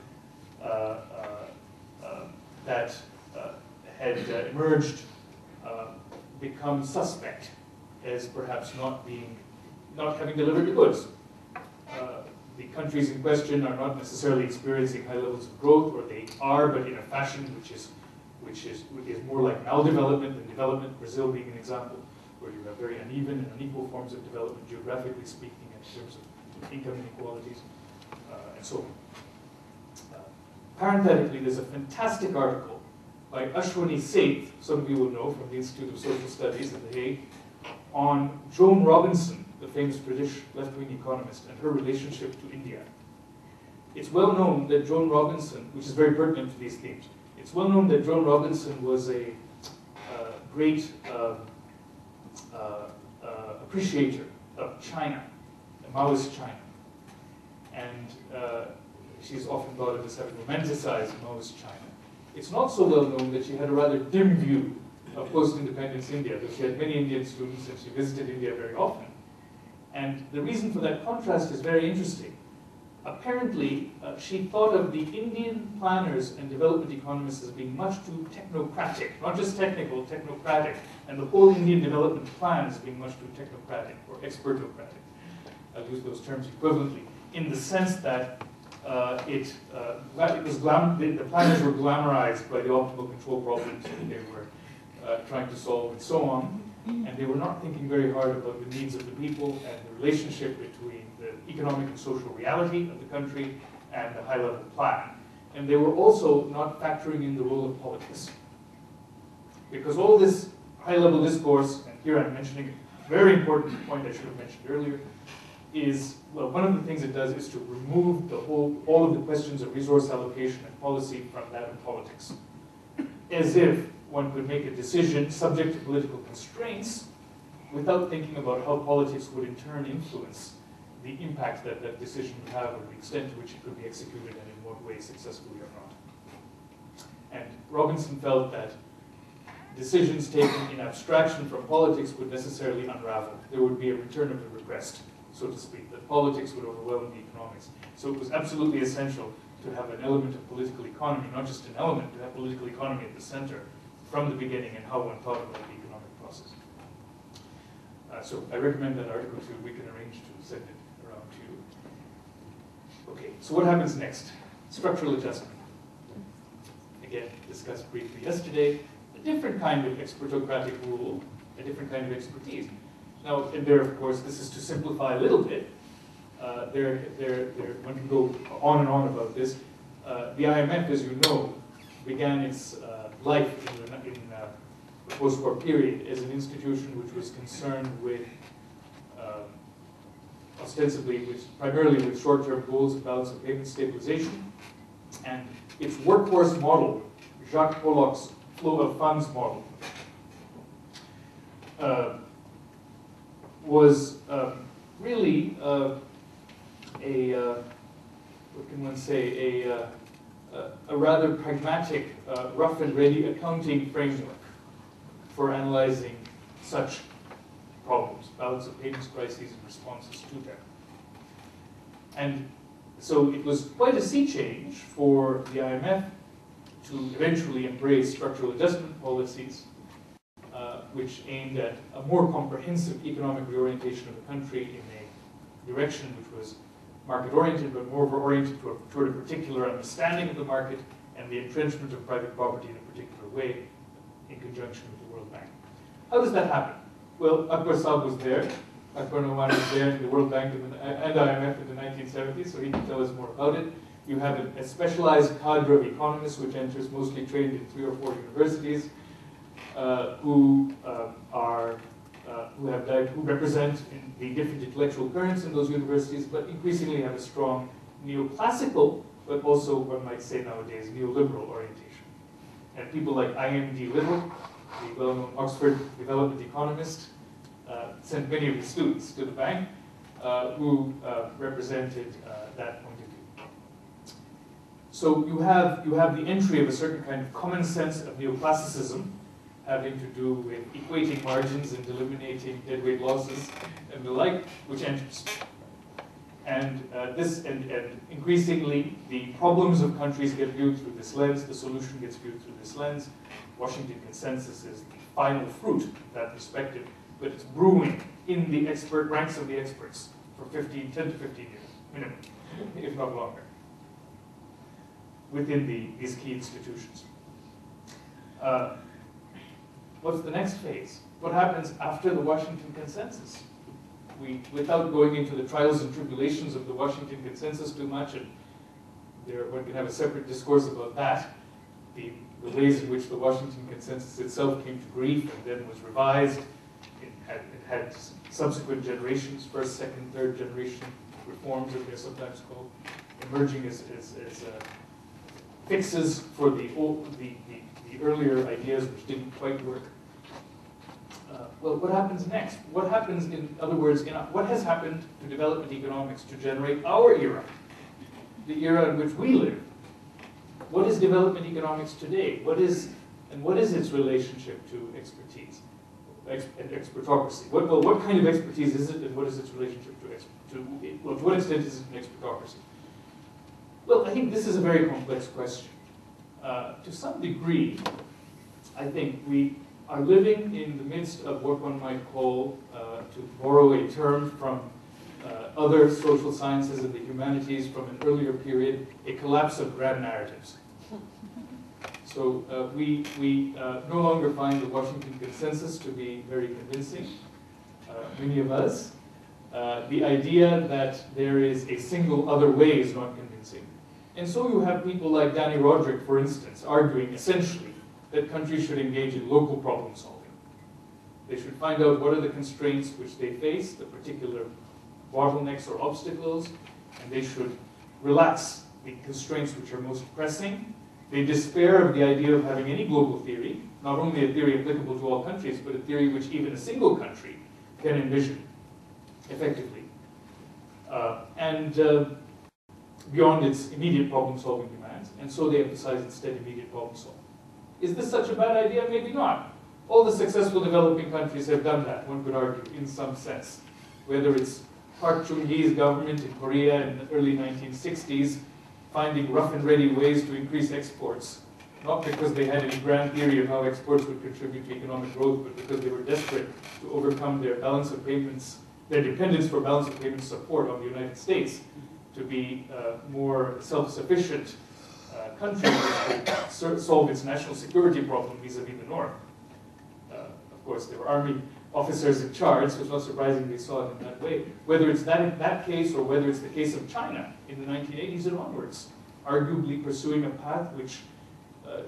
that had emerged, become suspect as perhaps not having delivered the goods. The countries in question are not necessarily experiencing high levels of growth, or they are, but in a fashion which is more like maldevelopment than development. Brazil being an example, where you have very uneven and unequal forms of development, geographically speaking, in terms of income inequalities, and so on. Parenthetically, there's a fantastic article by Ashwini Seth, some of you will know from the Institute of Social Studies at The Hague, on Joan Robinson, the famous British left-wing economist, and her relationship to India. It's well known that Joan Robinson, which is very pertinent to these themes, it's well known that Joan Robinson was a great appreciator of China, Maoist China. And she's often thought of as having romanticized Maoist China. It's not so well known that she had a rather dim view of post-independence India, though she had many Indian students and she visited India very often. And the reason for that contrast is very interesting. Apparently, she thought of the Indian planners and development economists as being much too technocratic, not just technical, technocratic, and the whole Indian development plan as being much too technocratic or expertocratic. I'll use those terms equivalently, in the sense that the planners were glamorized by the optimal control problems that they were trying to solve and so on, and they were not thinking very hard about the needs of the people and the relationship between the economic and social reality of the country and the high-level plan. And they were also not factoring in the role of politics. Because all this high-level discourse, and here I'm mentioning a very important point I should have mentioned earlier, is, well, one of the things it does is to remove all of the questions of resource allocation and policy from that of politics. As if one could make a decision subject to political constraints without thinking about how politics would in turn influence the impact that that decision would have, or the extent to which it could be executed, and in what way, successfully or not. And Robinson felt that decisions taken in abstraction from politics would necessarily unravel. There would be a return of the repressed, so to speak, that politics would overwhelm the economics. So it was absolutely essential to have an element of political economy, not just an element, to have political economy at the center from the beginning and how one thought about the economic process. So I recommend that article too. We can arrange to send it around to you. Okay, so what happens next? Structural adjustment. Again, discussed briefly yesterday. A different kind of expertocratic rule, a different kind of expertise. Now, and there, of course, this is to simplify a little bit. One can go on and on about this. The IMF, as you know, began its life in the post-war period as an institution which was concerned with, primarily with short-term goals and balance of payment stabilization. And its workhorse model, Jacques Pollock's flow of funds model, was really what can one say, a rather pragmatic, rough and ready accounting framework for analyzing such problems, balance of payments crises and responses to them. And so it was quite a sea change for the IMF to eventually embrace structural adjustment policies, which aimed at a more comprehensive economic reorientation of the country in a direction which was market-oriented, but more oriented toward a particular understanding of the market and the entrenchment of private property in a particular way in conjunction with the World Bank. How does that happen? Well, Akbar Saab was there Akbarnawan was there in the World Bank and IMF in the 1970s, so he can tell us more about it. You have a specialized cadre of economists, which enters mostly trained in 3 or 4 universities, who represent the different intellectual currents in those universities, but increasingly have a strong neoclassical, but also, one might say nowadays, neoliberal orientation. And people like I.M.D. Little, the well-known Oxford development economist, sent many of his students to the bank, who represented that point of view. So you have the entry of a certain kind of common sense of neoclassicism, having to do with equating margins and eliminating deadweight losses and the like, which enters. And increasingly, the problems of countries get viewed through this lens, the solution gets viewed through this lens. Washington Consensus is the final fruit of that perspective, but it's brewing in the ranks of the experts for 10 to 15 years, minimum, if not longer, within these key institutions. What's the next phase? What happens after the Washington Consensus? Without going into the trials and tribulations of the Washington Consensus too much, and one can have a separate discourse about that, the ways in which the Washington Consensus itself came to grief and then was revised. It had subsequent generations, first, second, third generation reforms, as they're sometimes called, emerging as fixes for the earlier ideas which didn't quite work. Well, what happens next? What happens, in other words, what has happened to development economics to generate our era, the era in which we live? What is development economics today? What is its relationship to expertise and expertocracy? What kind of expertise is it, and what is its relationship to what extent is it an expertocracy? Well, I think this is a very complex question. To some degree, I think we are living in the midst of what one might call, to borrow a term from other social sciences and the humanities from an earlier period, a collapse of grand narratives. So we no longer find the Washington Consensus to be very convincing, many of us. The idea that there is a single other way is not convincing. And so you have people like Danny Roderick, for instance, arguing essentially that countries should engage in local problem solving. They should find out what are the constraints which they face, the particular bottlenecks or obstacles, and they should relax the constraints which are most pressing. They despair of the idea of having any global theory, not only a theory applicable to all countries, but a theory which even a single country can envision effectively. Beyond its immediate problem-solving demands, and so they emphasize instead immediate problem-solving. Is this such a bad idea? Maybe not. All the successful developing countries have done that, one could argue, in some sense. Whether it's Park Chung-hee's government in Korea in the early 1960s, finding rough and ready ways to increase exports, not because they had any grand theory of how exports would contribute to economic growth, but because they were desperate to overcome their balance of payments, their dependence for balance of payments support on the United States, to be more self-sufficient country that could solve its national security problem vis-a-vis the North. Of course, there were army officers in charge, so it's not surprising they saw it in that way. Whether it's that case or whether it's the case of China in the 1980s and onwards, arguably pursuing a path which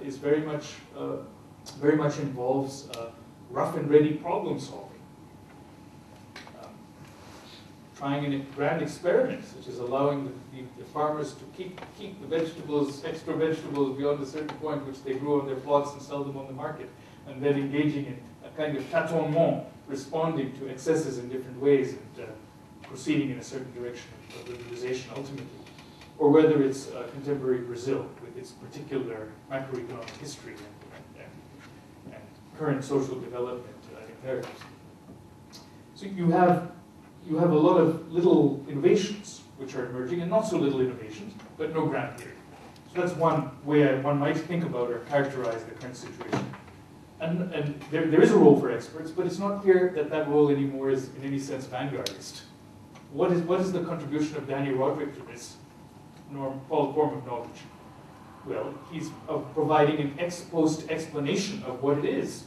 is very much involves rough and ready problem solving. Trying a grand experiment, such as allowing the farmers to keep the vegetables, extra vegetables, beyond a certain point which they grew on their plots and sell them on the market, and then engaging in a kind of tâtonnement, responding to excesses in different ways and proceeding in a certain direction of liberalization ultimately. Or whether it's contemporary Brazil with its particular macroeconomic history and current social development imperatives. So you have a lot of little innovations which are emerging, and not so little innovations, but no grand theory. So that's one way one might think about or characterize the current situation. And there is a role for experts, but it's not clear that that role anymore is in any sense vanguardist. What is the contribution of Danny Roderick to this form of knowledge? Well, he's providing an ex post explanation of what it is.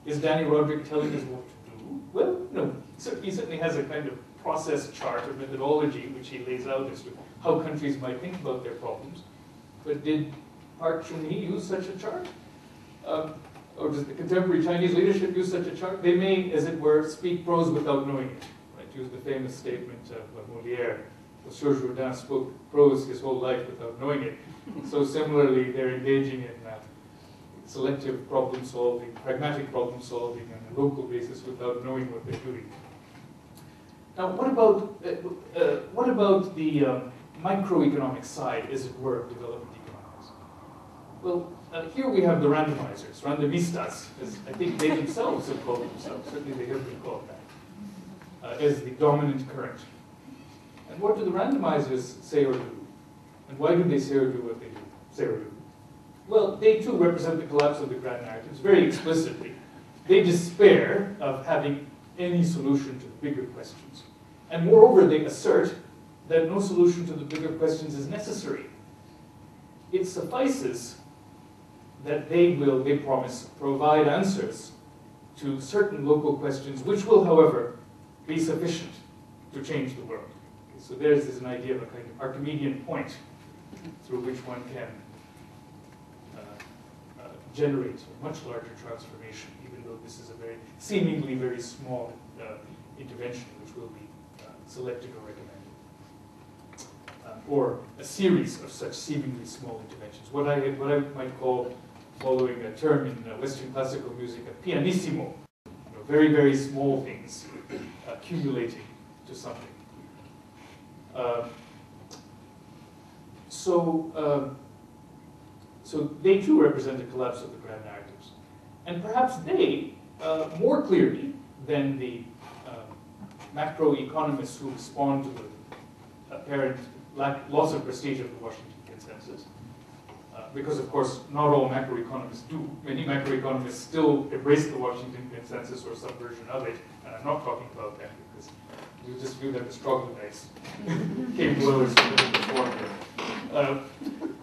Is Danny Roderick telling us what to do? Well, no, he certainly has a kind of process chart or methodology which he lays out as to how countries might think about their problems. But did Park Chung-hee use such a chart? Or does the contemporary Chinese leadership use such a chart? They may, as it were, speak prose without knowing it. Right? Use the famous statement of Molière, Monsieur Jourdain spoke prose his whole life without knowing it. So similarly, they're engaging in selective problem solving, pragmatic problem solving on a local basis without knowing what they're doing. Now, what about the microeconomic side, as it were, of development economics? Well, here we have the randomizers, randomistas, as I think they themselves have called themselves. Certainly they have been called that, as the dominant current. And what do the randomizers say or do? And why do they say or do what they do? Say or do? Well, they too represent the collapse of the grand narratives very explicitly. They despair of having any solution to the bigger questions. And moreover, they assert that no solution to the bigger questions is necessary. It suffices that they promise, provide answers to certain local questions, which will, however, be sufficient to change the world. Okay, so there's an idea of a kind of Archimedean point through which one can generate a much larger transformation, even though this is a seemingly very small intervention which will be selected or recommended. Or a series of such seemingly small interventions. What I might call, following a term in Western classical music, a pianissimo. Very, very small things accumulating to something. So they too represent the collapse of the grand narratives. And perhaps they, more clearly than the macroeconomists who respond to the apparent loss of prestige of the Washington Consensus, because of course not all macroeconomists do. Many macroeconomists still embrace the Washington Consensus or some version of it, and I'm not talking about them because we just view them as troglodytes, cave dwellers who lived before them.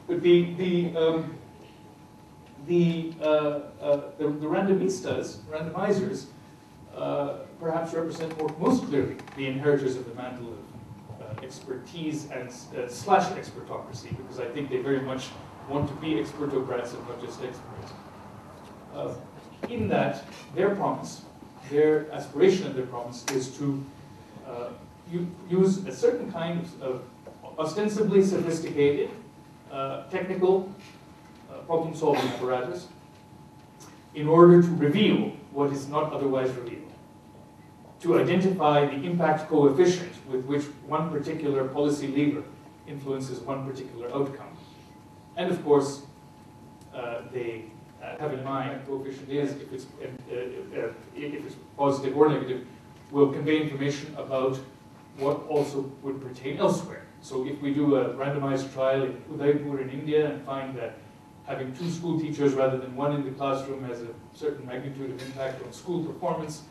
But the randomizers, perhaps represent most clearly the inheritors of the mantle of expertise and slash expertocracy, because I think they very much want to be expertocrats and not just experts. In that, their promise, their aspiration and their promise is to use a certain kind of ostensibly sophisticated technical problem-solving apparatus in order to reveal what is not otherwise revealed, to identify the impact coefficient with which one particular policy lever influences one particular outcome. And of course, they have in mind coefficient is, if it's positive or negative, will convey information about what also would pertain elsewhere. So if we do a randomized trial in Udaipur in India and find that having 2 school teachers rather than 1 in the classroom has a certain magnitude of impact on school performance,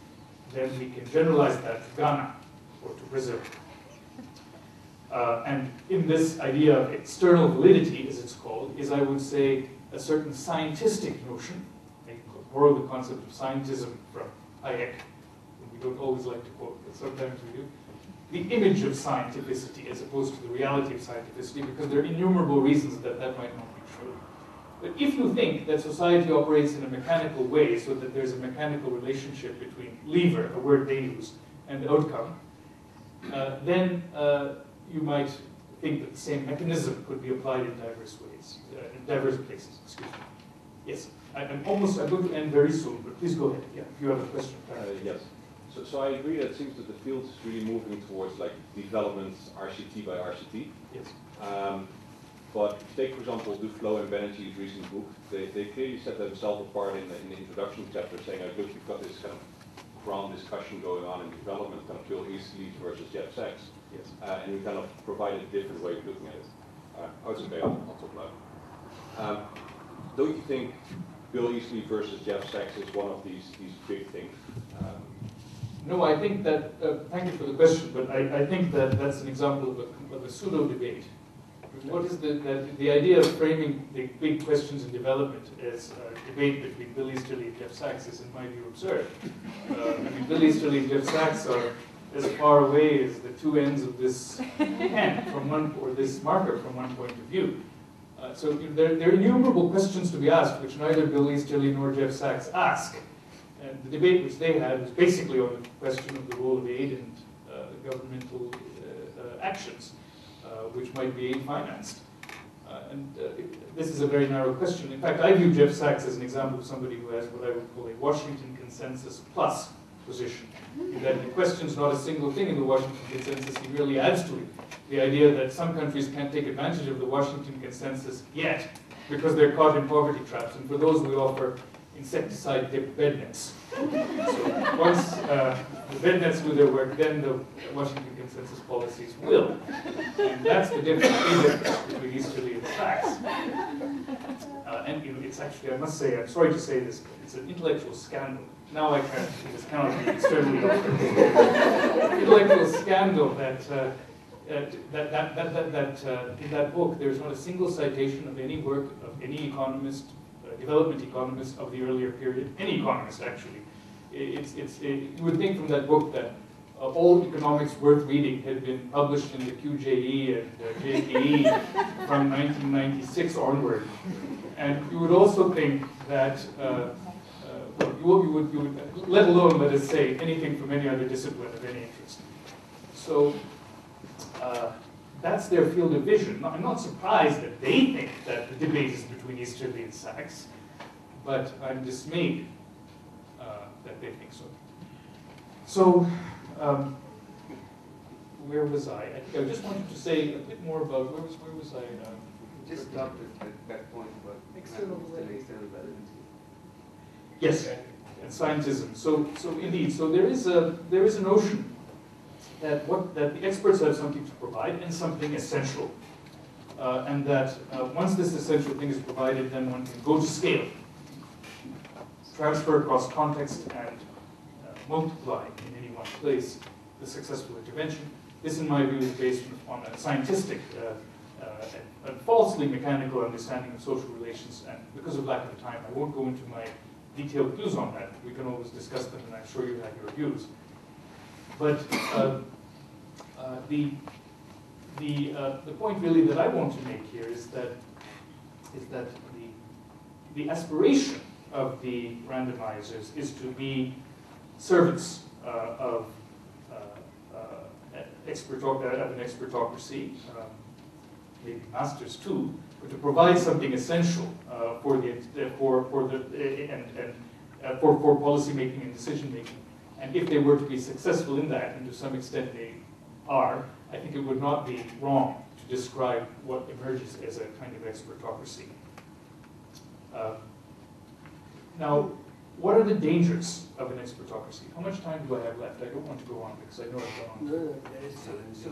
then we can generalize that to Ghana or to Brazil. And in this idea of external validity, as it's called, is, I would say, a certain scientistic notion. I borrow the concept of scientism from Hayek, we don't always like to quote, but sometimes we do. The image of scientificity as opposed to the reality of scientificity, because there are innumerable reasons that that might not be true. But if you think that society operates in a mechanical way, so that there's a mechanical relationship between lever, a word they use, and the outcome, then you might think that the same mechanism could be applied in diverse ways, in diverse places. Excuse me. Yes, I'm going to end very soon, but please go ahead. Yeah, if you have a question. Yes. So I agree that it seems that the field is really moving towards like development RCT by RCT. Yes. But if you take, for example, Duflo and Banerjee's recent book, they clearly set themselves apart in the introduction chapter, saying, look, you've got this kind of grand discussion going on in development, kind of Bill Eastley versus Jeff Sachs. Yes. And we kind of provide a different way of looking at it. Oh, it's okay, I'll talk about it. Don't you think Bill Eastley versus Jeff Sachs is one of these big things? No, I think that, thank you for the question, but I think that that's an example of a pseudo-debate. What is the idea of framing the big questions in development as a debate between Bill Easterly and Jeff Sachs is, in my view, absurd. I mean, Bill Easterly and Jeff Sachs are as far away as the two ends of this pen from one, or this marker from one point of view. So there are innumerable questions to be asked, which neither Bill Easterly nor Jeff Sachs ask. And the debate which they had was basically on the question of the role of aid and governmental actions, which might be aid financed. This is a very narrow question. In fact, I view Jeff Sachs as an example of somebody who has what I would call a Washington consensus plus position. In that he questions not a single thing in the Washington consensus, he merely adds to it. The idea that some countries can't take advantage of the Washington consensus yet because they're caught in poverty traps, and for those we offer insecticide-dipped bed nets. So once the bed nets do their work, then the Washington consensus policies will. And that's the difference between Easterly and Sachs. And it's actually, I must say, I'm sorry to say this, but it's an intellectual scandal. Now I can't discount it externally. Intellectual scandal that in that book there's not a single citation of any work of any economist, development economist of the earlier period, any economist actually. You would think from that book that all economics worth reading had been published in the QJE and JPE from 1996 onward. And you would also think that, well, you would, let alone, let us say, anything from any other discipline of any interest. So that's their field of vision. I'm not surprised that they think that the debate is between Easterly and Sachs, but I'm dismayed that they think so. So, where was I? I think I just wanted to say a bit more about, where was I? Just stopped at that point about external relevancy. Yes, and scientism. So indeed, so there is a notion that the experts have something to provide and something essential, and that once this essential thing is provided, then one can go to scale, transfer across context, and multiply in any one place the successful intervention. This, in my view, is based on a scientific and falsely mechanical understanding of social relations, and because of lack of time, I won't go into my detailed views on that. We can always discuss them, and I'm sure you have your views. But the point really that I want to make here is that the aspiration of the randomizers is to be servants of an expertocracy, maybe masters too, but to provide something essential for policy making and decision making. And if they were to be successful in that, and to some extent they are, I think it would not be wrong to describe what emerges as a kind of expertocracy. Now, what are the dangers of an expertocracy? How much time do I have left? I don't want to go on because I know I've gone on. No, So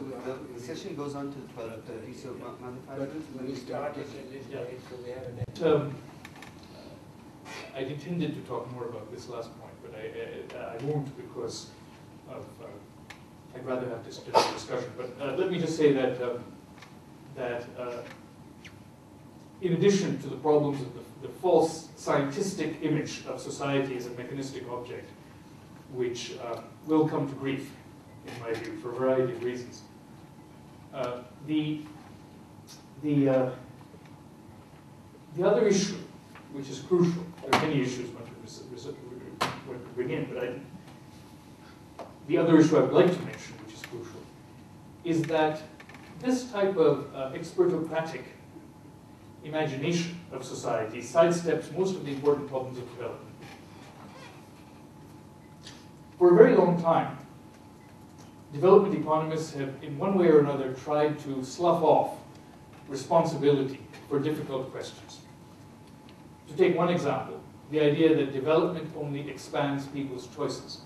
the session goes on to 12:30, so another 5 minutes. we started a little late, so we have an I intended to talk more about this last point, but I won't because of, I'd rather have this discussion. But let me just say that in addition to the problems of the false scientific image of society as a mechanistic object, which will come to grief, in my view, for a variety of reasons, the other issue, which is crucial, there are many issues one could bring in, but the other issue I would like to mention, which is crucial, is that this type of expertocratic imagination of society sidesteps most of the important problems of development. For a very long time, development economists have, in one way or another, tried to slough off responsibility for difficult questions. To take one example, the idea that development only expands people's choices.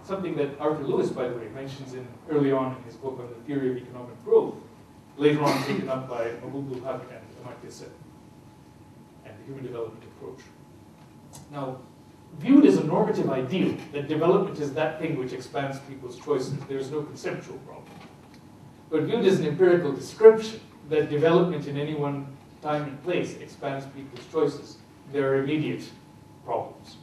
Something that Arthur Lewis, by the way, mentions early on in his book on the theory of economic growth, later on taken up by Mahbub Haq and Amartya Sen, and the human development approach. Now, viewed as a normative ideal, that development is that thing which expands people's choices, there is no conceptual problem. But viewed as an empirical description, that development in any one time and place expands people's choices, there are immediate problems.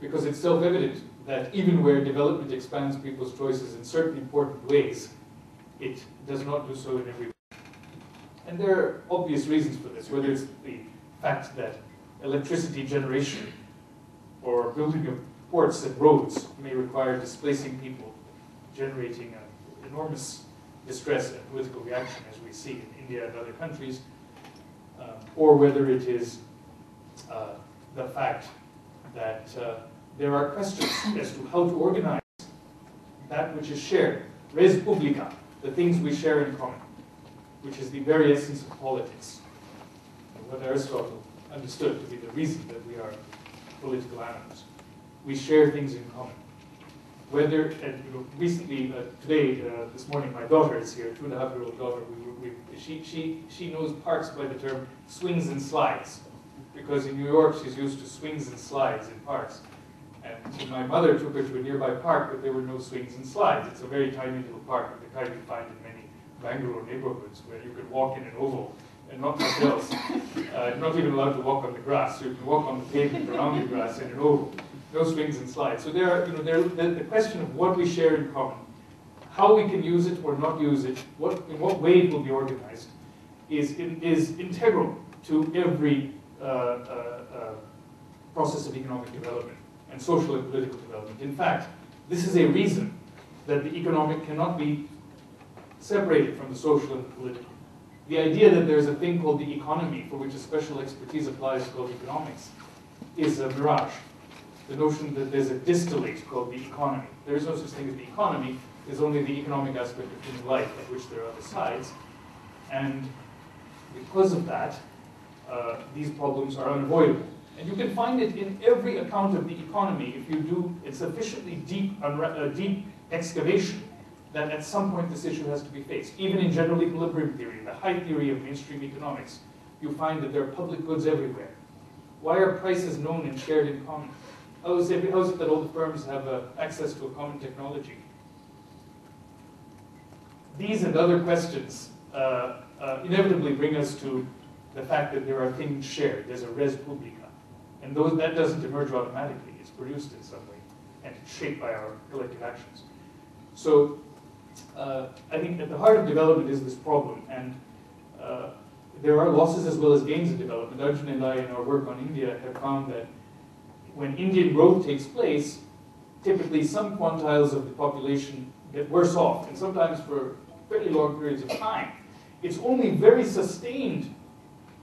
Because it's self-evident that even where development expands people's choices in certain important ways, it does not do so in every way. And there are obvious reasons for this, whether it's the fact that electricity generation or building of ports and roads may require displacing people, generating an enormous distress and political reaction, as we see in India and other countries, or whether it is the fact that there are questions as to how to organize that which is shared, res publica, the things we share in common, which is the very essence of politics, what Aristotle understood to be the reason that we are political animals. We share things in common. Whether, and recently, today, this morning, my daughter is here, 2.5-year-old daughter. She knows parks by the term swings and slides, because in New York she's used to swings and slides in parks. And my mother took her to a nearby park, but there were no swings and slides. It's a very tiny little park, the kind you find in many Bangalore neighborhoods, where you could walk in an oval and not much else. Not even allowed to walk on the grass. So you can walk on the pavement around the grass in an oval. No swings and slides. So there are, the question of what we share in common, how we can use it or not use it, in what way it will be organized, is integral to every process of economic development and social and political development. In fact, this is a reason that the economic cannot be separated from the social and the political. The idea that there's a thing called the economy for which a special expertise applies called economics is a mirage. The notion that there's a distillate called the economy. There is no such thing as the economy. There's only the economic aspect of human life, of which there are other sides. And because of that, these problems are unavoidable. And you can find it in every account of the economy if you do a sufficiently deep excavation that at some point this issue has to be faced. Even in general equilibrium theory, the high theory of mainstream economics, you find that there are public goods everywhere. Why are prices known and shared in common? How is it that all the firms have access to a common technology? These and other questions inevitably bring us to the fact that there are things shared. There's a res publica. And that doesn't emerge automatically. It's produced in some way, and it's shaped by our collective actions. So I think at the heart of development is this problem, and there are losses as well as gains in development. Arjun and I, in our work on India, have found that when Indian growth takes place, typically some quantiles of the population get worse off, and sometimes for fairly long periods of time. It's only very sustained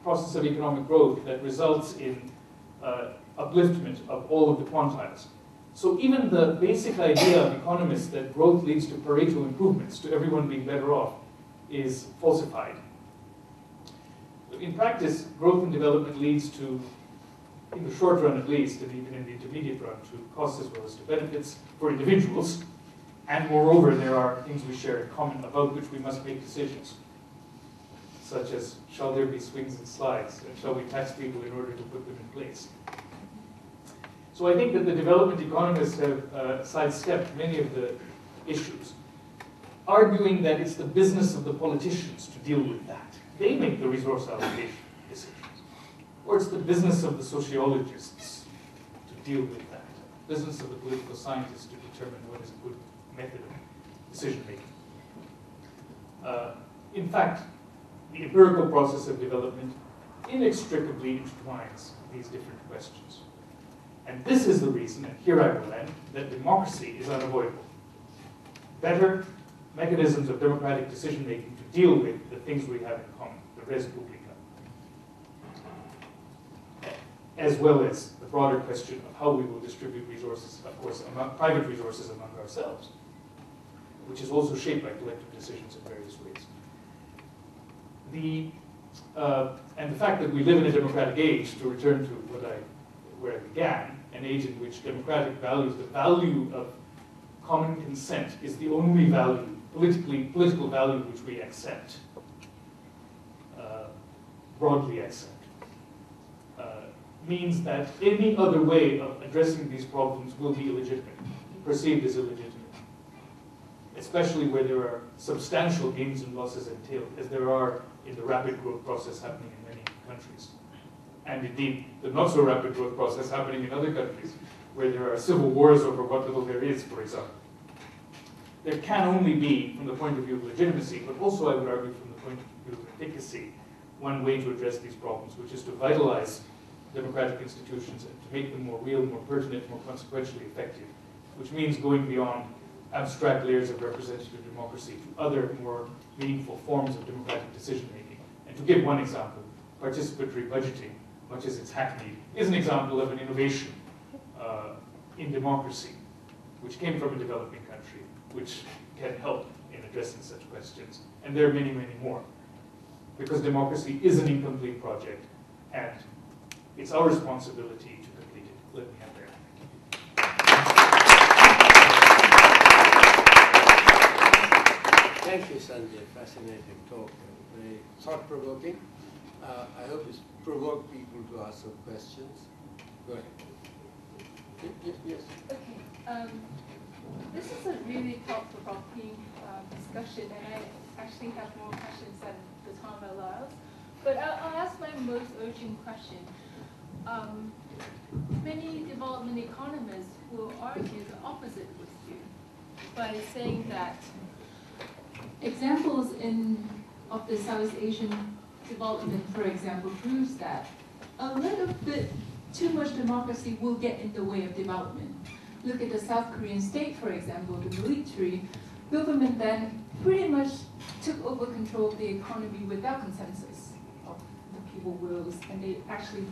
process of economic growth that results in upliftment of all of the quantiles. So even the basic idea of economists that growth leads to Pareto improvements, to everyone being better off, is falsified. In practice, growth and development leads to, in the short run at least, and even in the intermediate run, to costs as well as to benefits for individuals. And moreover, there are things we share in common about which we must make decisions, such as, shall there be swings and slides, and shall we tax people in order to put them in place? So I think that the development economists have sidestepped many of the issues, arguing that it's the business of the politicians to deal with that. They make the resource allocation decisions. Or it's the business of the sociologists to deal with that. Business of the political scientists to determine what is a good method of decision-making. In fact, the empirical process of development inextricably intertwines these different questions. And this is the reason, and here I will end, that democracy is unavoidable. Better mechanisms of democratic decision-making to deal with the things we have in common, the res publica, as well as the broader question of how we will distribute resources, of course, private resources among ourselves, which is also shaped by collective decisions in various ways. And the fact that we live in a democratic age, to return to where I began, an age in which democratic values, the value of common consent, is the only value, political value, which we accept, broadly accept, means that any other way of addressing these problems will be illegitimate, perceived as illegitimate. especially where there are substantial gains and losses entailed, as there are in the rapid growth process happening in many countries. And indeed, the not so rapid growth process happening in other countries, where there are civil wars over what little there is, for example. There can only be, from the point of view of legitimacy, but also I would argue from the point of view of efficacy, one way to address these problems, which is to vitalize democratic institutions and to make them more real, more pertinent, more consequentially effective, which means going beyond abstract layers of representative democracy to other more meaningful forms of democratic decision-making. And to give one example, participatory budgeting, much as it's hackneyed, is an example of an innovation in democracy, which came from a developing country, which can help in addressing such questions. And there are many, many more. Because democracy is an incomplete project, and it's our responsibility to complete it. Let me end there. Thank you, Sanjay. Fascinating talk and very thought-provoking. I hope it's provoked people to ask some questions. Go ahead. Yes. Okay. This is a really thought-provoking discussion, and I actually have more questions than the time allows. But I'll ask my most urgent question. Many development economists will argue the opposite with you by saying that examples of the Southeast Asian development, for example, proves that a little bit too much democracy will get in the way of development. Look at the South Korean state, for example, the military government then pretty much took over control of the economy without consensus of the people's wills, and they actually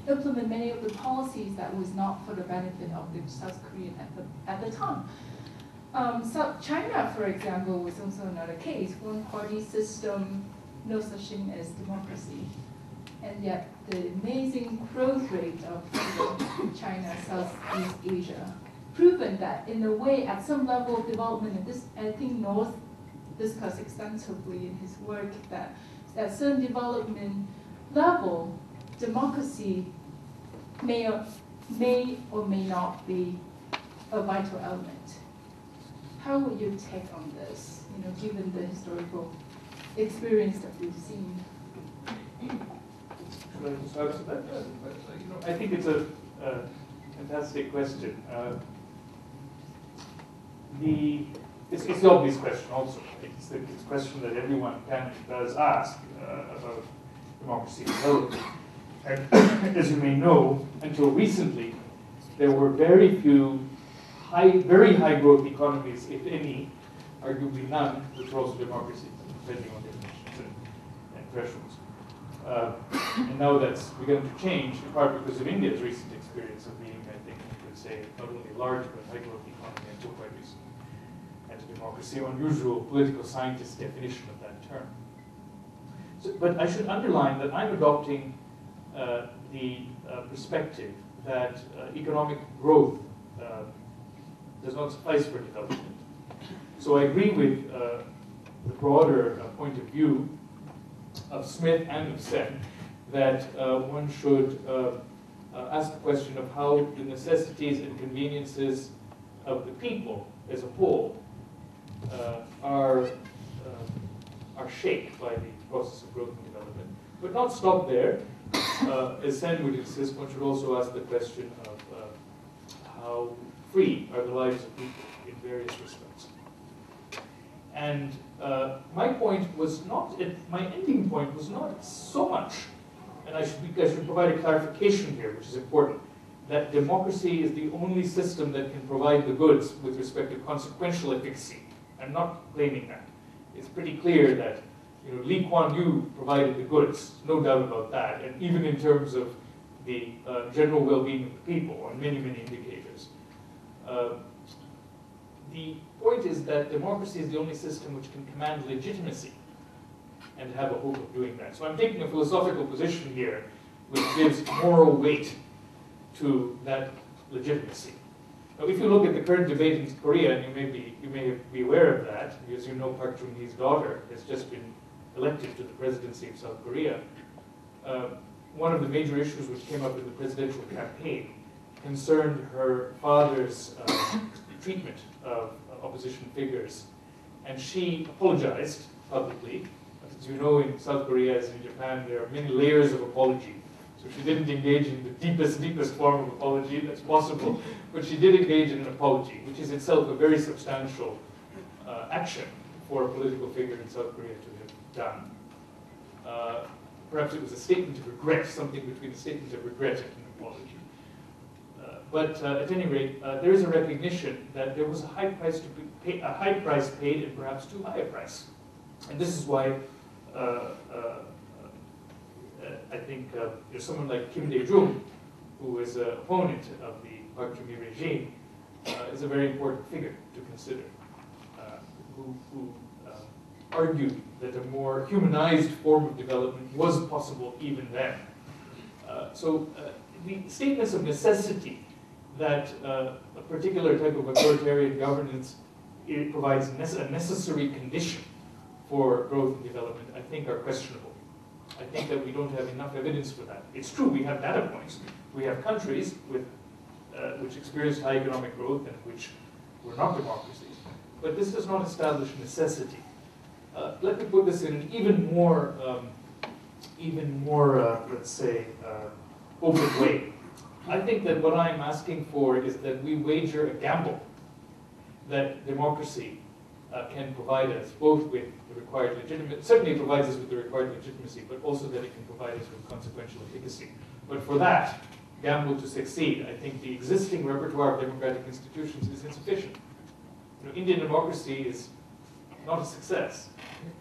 implement many of the policies that was not for the benefit of the South Korean at the time. South China, for example, was also another case. One-party system, no such thing as democracy. And yet the amazing growth rate of China, Southeast Asia, proven that in a way, at some level of development, and this I think North discussed extensively in his work, that at certain development level, democracy may or may not be a vital element. How would you take on this, given the historical experience that we've seen? I think it's a fantastic question. It's the obvious question also. It's the question that everyone does ask about democracy development. And as you may know, until recently, there were very few very high growth economies, if any, arguably none, which were also democracies, depending on definitions and thresholds. And now that's begun to change, in part because of India's recent experience of being, I think you could say, not only a large but high growth economy until quite recently, and a democracy, unusual political scientist definition of that term. But I should underline that I'm adopting the perspective that economic growth does not suffice for development. So I agree with the broader point of view of Smith and of Sen that one should ask the question of how the necessities and conveniences of the people as a whole are shaped by the process of growth and development. But not stop there. As Sen would insist, one should also ask the question of how free are the lives of people in various respects. And my point was not, my ending point was not so much, and I should provide a clarification here, which is important, that democracy is the only system that can provide the goods with respect to consequential efficacy. I'm not claiming that. It's pretty clear that Lee Kuan Yew provided the goods, no doubt about that, and even in terms of the general well-being of the people on many, many indicators. The point is that democracy is the only system which can command legitimacy and have a hope of doing that. So I'm taking a philosophical position here which gives moral weight to that legitimacy. Now, if you look at the current debate in Korea, and you may be aware of that, because you know Park Chung-hee's daughter has just been elected to the presidency of South Korea. One of the major issues which came up in the presidential campaign concerned her father's treatment of opposition figures And she apologized publicly. As you know, in South Korea, as in Japan, there are many layers of apology. So she didn't engage in the deepest form of apology that's possible, but she did engage in an apology, which is itself a very substantial action for a political figure in South Korea to have done. Perhaps it was a statement of regret, something between a statement of regret and an apology. But at any rate, there is a recognition that there was a high price paid, and perhaps too high a price. And this is why I think there's someone like Kim Dae-jung, who is an opponent of the Park Chung-hee regime, is a very important figure to consider, who argued that a more humanized form of development was possible even then. So the statements of necessity that a particular type of authoritarian governance provides a necessary condition for growth and development, I think are questionable. I think that we don't have enough evidence for that. It's true, we have data points. We have countries with, which experienced high economic growth and which were not democracies. But this does not establish necessity. Let me put this in an even more, let's say, open way. I think that what I'm asking for is that we wager a gamble that democracy can provide us both with the required legitimacy, certainly provides us with the required legitimacy, but also that it can provide us with consequential efficacy. But for that gamble to succeed, I think the existing repertoire of democratic institutions is insufficient. You know, Indian democracy is not a success,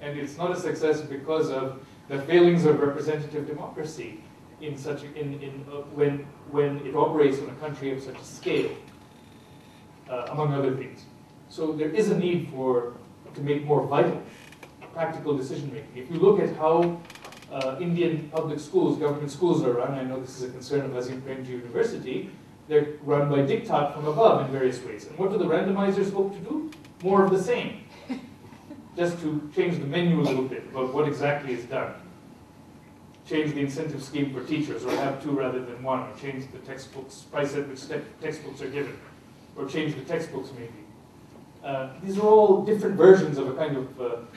and it's not a success because of the failings of representative democracy in such when it operates in a country of such a scale, among other things. So there is a need to make more vital, practical decision making. If you look at how Indian public schools, government schools are run, I know this is a concern of Azim Premji University, they're run by diktat from above in various ways. And what do the randomizers hope to do? More of the same. Just to change the menu a little bit about what exactly is done. Change the incentive scheme for teachers, or have two rather than one, or change the textbooks, price at which textbooks are given, or change the textbooks maybe. These are all different versions of a kind of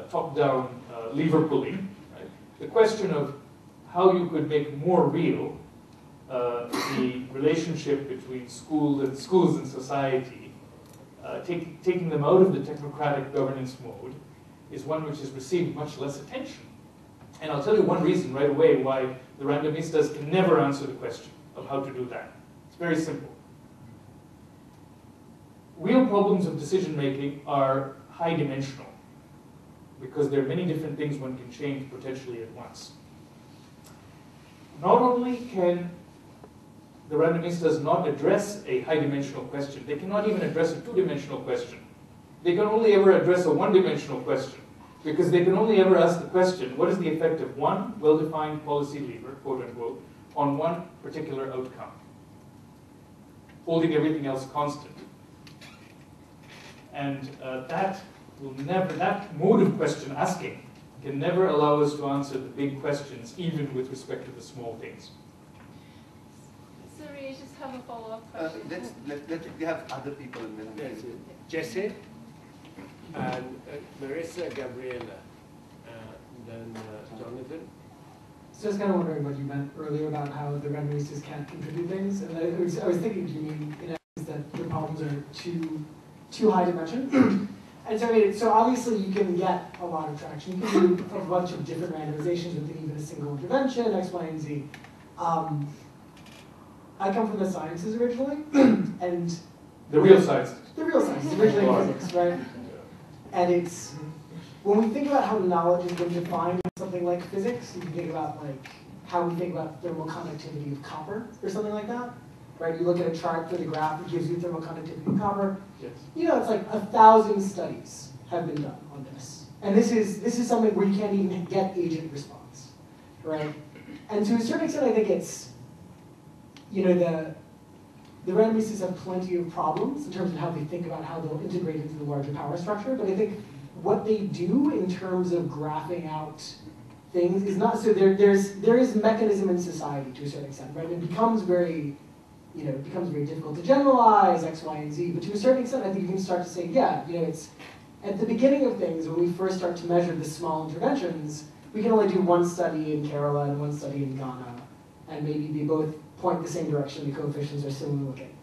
top-down lever pulling. Right? The question of how you could make more real the relationship between schools and society, taking them out of the technocratic governance mode, is one which has received much less attention. And I'll tell you one reason right away why the randomistas can never answer the question of how to do that. It's very simple. Real problems of decision-making are high-dimensional because there are many different things one can change potentially at once. Not only can the randomistas not address a high-dimensional question, they cannot even address a two-dimensional question. They can only ever address a one-dimensional question because they can only ever ask the question, what is the effect of one well-defined policy lever, quote-unquote, on one particular outcome, holding everything else constant. And that mode of question asking can never allow us to answer the big questions, even with respect to the small things. Sorry, I just have a follow-up question. Let's have other people and then. Yes, Jesse, and Marissa, Gabriela, and then Jonathan. So I was kind of wondering what you meant earlier about how the randomistas can't contribute things, and I was thinking, do you mean in essence that the problems are too high dimension? And so, I mean, so obviously you can get a lot of traction. You can do a bunch of different randomizations with even a single intervention, X, Y, and Z. I come from the sciences originally, and the real sciences. The real sciences, originally physics, right? And it's, when we think about how knowledge has been defined in something like physics, you can think about like how we think about thermal conductivity of copper or something like that. Right, you look at a chart for the graph, it gives you thermal conductivity of copper. Yes. You know, it's like 1,000 studies have been done on this. And this is something where you can't even get agent response, right? And to a certain extent, I think it's, you know, the randomistas have plenty of problems in terms of how they think about how they'll integrate into the larger power structure, but I think what they do in terms of graphing out things is not, so there is mechanism in society to a certain extent, right? It becomes very, you know, it becomes very difficult to generalize X, Y, and Z, but to a certain extent, I think you can start to say, yeah, you know, at the beginning of things, when we first start to measure the small interventions, we can only do one study in Kerala and one study in Ghana, and maybe they both point the same direction, the coefficients are similar looking.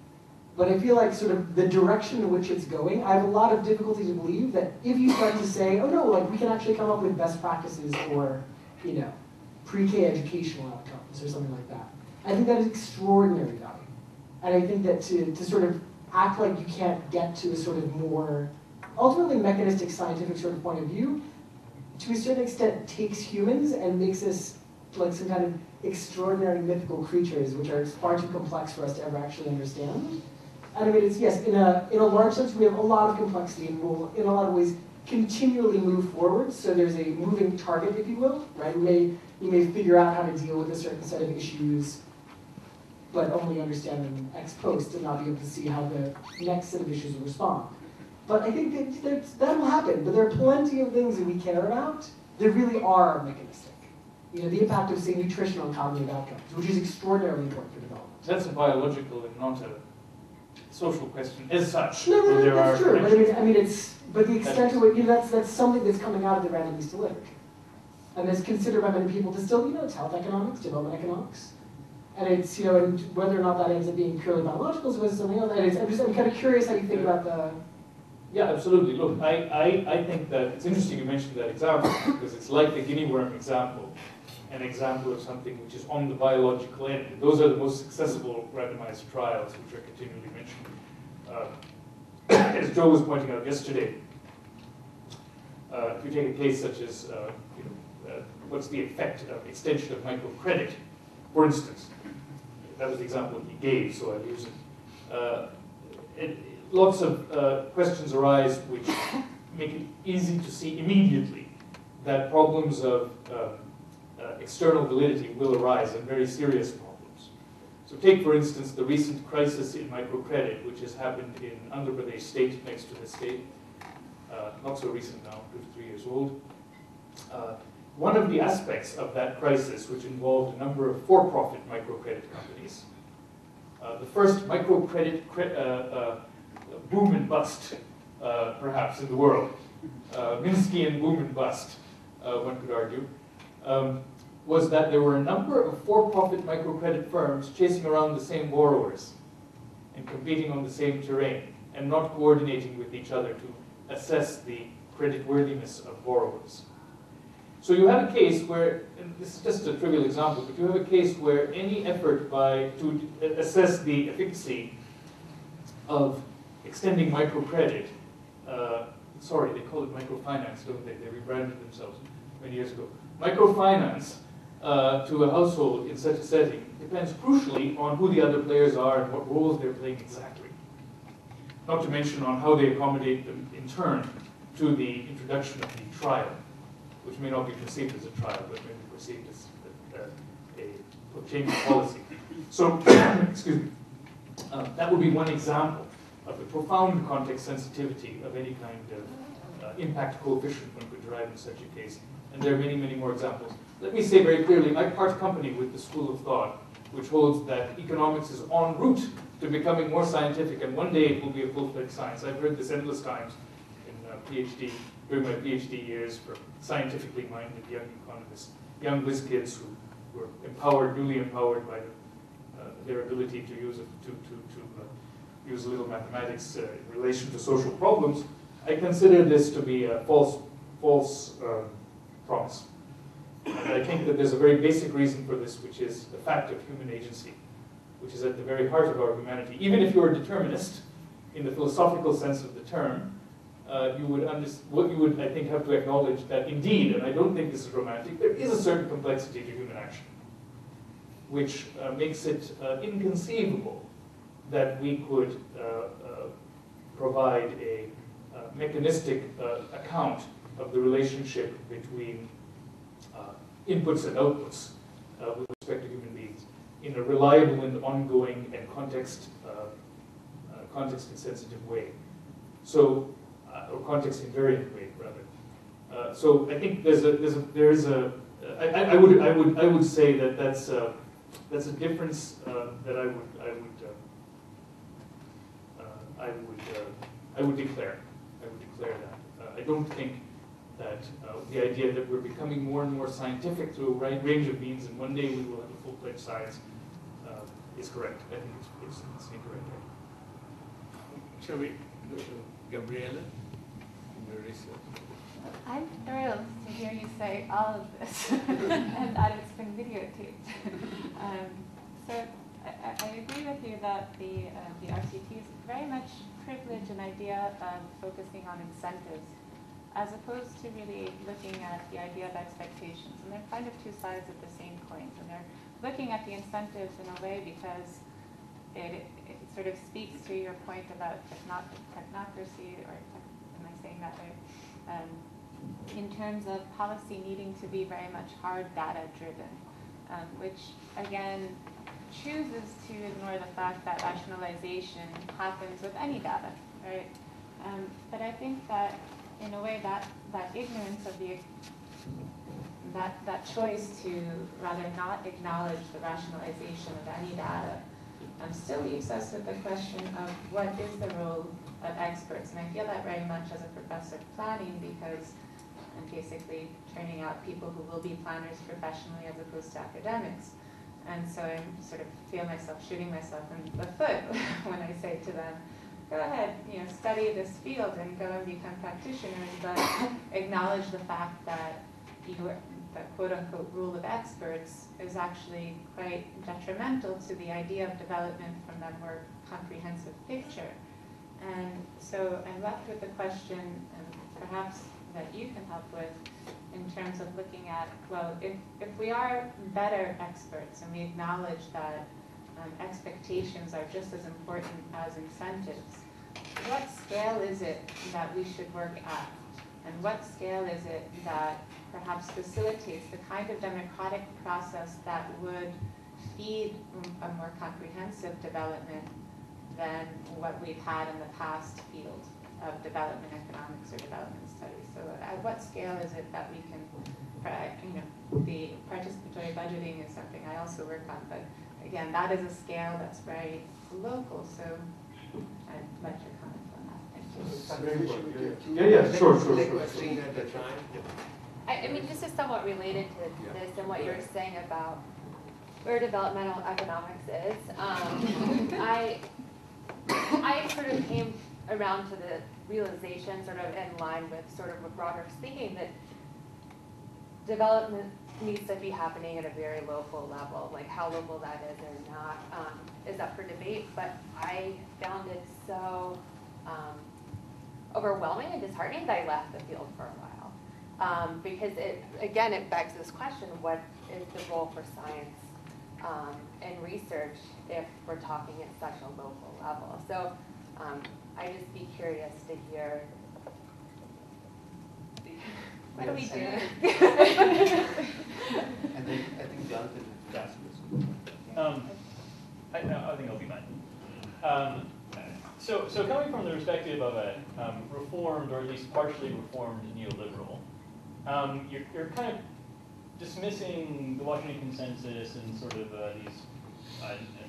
But I feel like sort of the direction in which it's going, I have a lot of difficulty to believe that if you start to say, oh no, like we can actually come up with best practices for, you know, pre-K educational outcomes or something like that. I think that is extraordinary value. And I think that to sort of act like you can't get to a sort of more, ultimately mechanistic scientific sort of point of view, to a certain extent takes humans and makes us like some kind of extraordinary mythical creatures which are far too complex for us to ever actually understand. And I mean, it's, yes, in a large sense, we have a lot of complexity and will, in a lot of ways, continually move forward. So there's a moving target, if you will, right? We may figure out how to deal with a certain set of issues, but only understand them ex post and not be able to see how the next set of issues will respond. But I think that will happen. But there are plenty of things that we care about that really are mechanistic. You know, the impact of, say, nutritional and cognitive outcomes, which is extraordinarily important for development. That's a biological and not a social question as such. No, there that's are true. But I mean, it's, but the extent to which, you know, that's something that's coming out of the randomly still literature. And that's considered by many people to still, you know, it's health economics, development economics. And it's, you know, and whether or not that ends up being purely biological as opposed to something else. And I'm kind of curious how you think about the... Yeah, absolutely. Look, I think that it's interesting you mentioned that example because it's like the guinea worm example, an example of something which is on the biological end. Those are the most successful randomized trials which are continually mentioned. As Joe was pointing out yesterday, if you take a case such as, what's the effect of extension of microcredit, for instance, that was the example he gave, so I'll use it. Lots of questions arise which make it easy to see immediately that problems of external validity will arise and very serious problems. So take, for instance, the recent crisis in microcredit, which has happened in Andhra Pradesh state, next to the state, not so recent now, 2 to 3 years old. One of the aspects of that crisis, which involved a number of for-profit microcredit companies, the first microcredit boom and bust, perhaps, in the world, Minskian boom and bust, one could argue, was that there were a number of for-profit microcredit firms chasing around the same borrowers and competing on the same terrain and not coordinating with each other to assess the creditworthiness of borrowers. So you have a case where, and this is just a trivial example, but you have a case where any effort to assess the efficacy of extending microcredit, sorry, they call it microfinance, don't they? They rebranded themselves many years ago. Microfinance to a household in such a setting depends crucially on who the other players are and what roles they're playing exactly. Not to mention on how they accommodate them in turn to the introduction of the trial, which may not be perceived as a trial, but may be perceived as a change of policy. So, excuse me, that would be one example of the profound context sensitivity of any kind of impact coefficient one could derive in such a case. And there are many, many more examples. Let me say very clearly, I part company with the school of thought, which holds that economics is en route to becoming more scientific, and one day it will be a full-fledged science. I've heard this endless times in during my PhD years for scientifically minded young economists, young whiz kids who were empowered, newly empowered by their ability to use use a little mathematics in relation to social problems. I consider this to be a false promise. And I think that there's a very basic reason for this, which is the fact of human agency, which is at the very heart of our humanity. Even if you're a determinist, in the philosophical sense of the term, you would, I think, have to acknowledge that indeed, and I don't think this is romantic, there is a certain complexity to human action, which makes it inconceivable that we could provide a mechanistic account of the relationship between inputs and outputs with respect to human beings in a reliable and ongoing and context-insensitive way. So, or context-invariant way, rather. So I think I would say that that's a difference that I would declare. would declare that. I don't think that the idea that we're becoming more and more scientific through a range of means, and one day we will have a full-fledged science, is correct. I think it's incorrect. Shall we go to Gabriela in your research? I'm thrilled to hear you say all of this and that it's been videotaped. So I agree with you that the RCTs very much privilege an idea of focusing on incentives as opposed to really looking at the idea of expectations. And they're kind of two sides of the same coin. And they're looking at the incentives in a way because it sort of speaks to your point about technocracy, or am I saying that right? In terms of policy needing to be very much hard data driven, which again chooses to ignore the fact that rationalization happens with any data, right? But I think that in a way that ignorance of that choice to rather not acknowledge the rationalization of any data still leaves us with the question of what is the role of experts. And I feel that very much as a professor of planning, because I'm basically turning out people who will be planners professionally as opposed to academics. And so I sort of feel myself shooting myself in the foot when I say to them, go ahead, study this field and go and become practitioners, but acknowledge the fact that the quote-unquote rule of experts is actually quite detrimental to the idea of development from that more comprehensive picture. And so I'm left with the question, and perhaps that you can help with, in terms of looking at, well, if we are better experts and we acknowledge that expectations are just as important as incentives, what scale is it that we should work at? And what scale is it that perhaps facilitates the kind of democratic process that would feed a more comprehensive development than what we've had in the past field of development economics or development studies? So at what scale is it that we can, the participatory budgeting is something I also work on, but again, that is a scale that's very local, so I'd like your comment on that. Thank you. Yeah, sure. Question at the time. I mean, this is somewhat related to this and what you were saying about where developmental economics is. I sort of came around to the realization, sort of in line with sort of what Broderick's thinking, that development needs to be happening at a very local level. Like how local that is or not is up for debate, but I found it so overwhelming and disheartening that I left the field for a while. Because it begs this question, what is the role for science and research if we're talking at such a local level? So I'd just be curious to hear, what do we do? And then I think Jonathan has asked this. I think I'll be fine. So coming from the perspective of a reformed, or at least partially reformed neoliberal, you're kind of dismissing the Washington Consensus and sort of these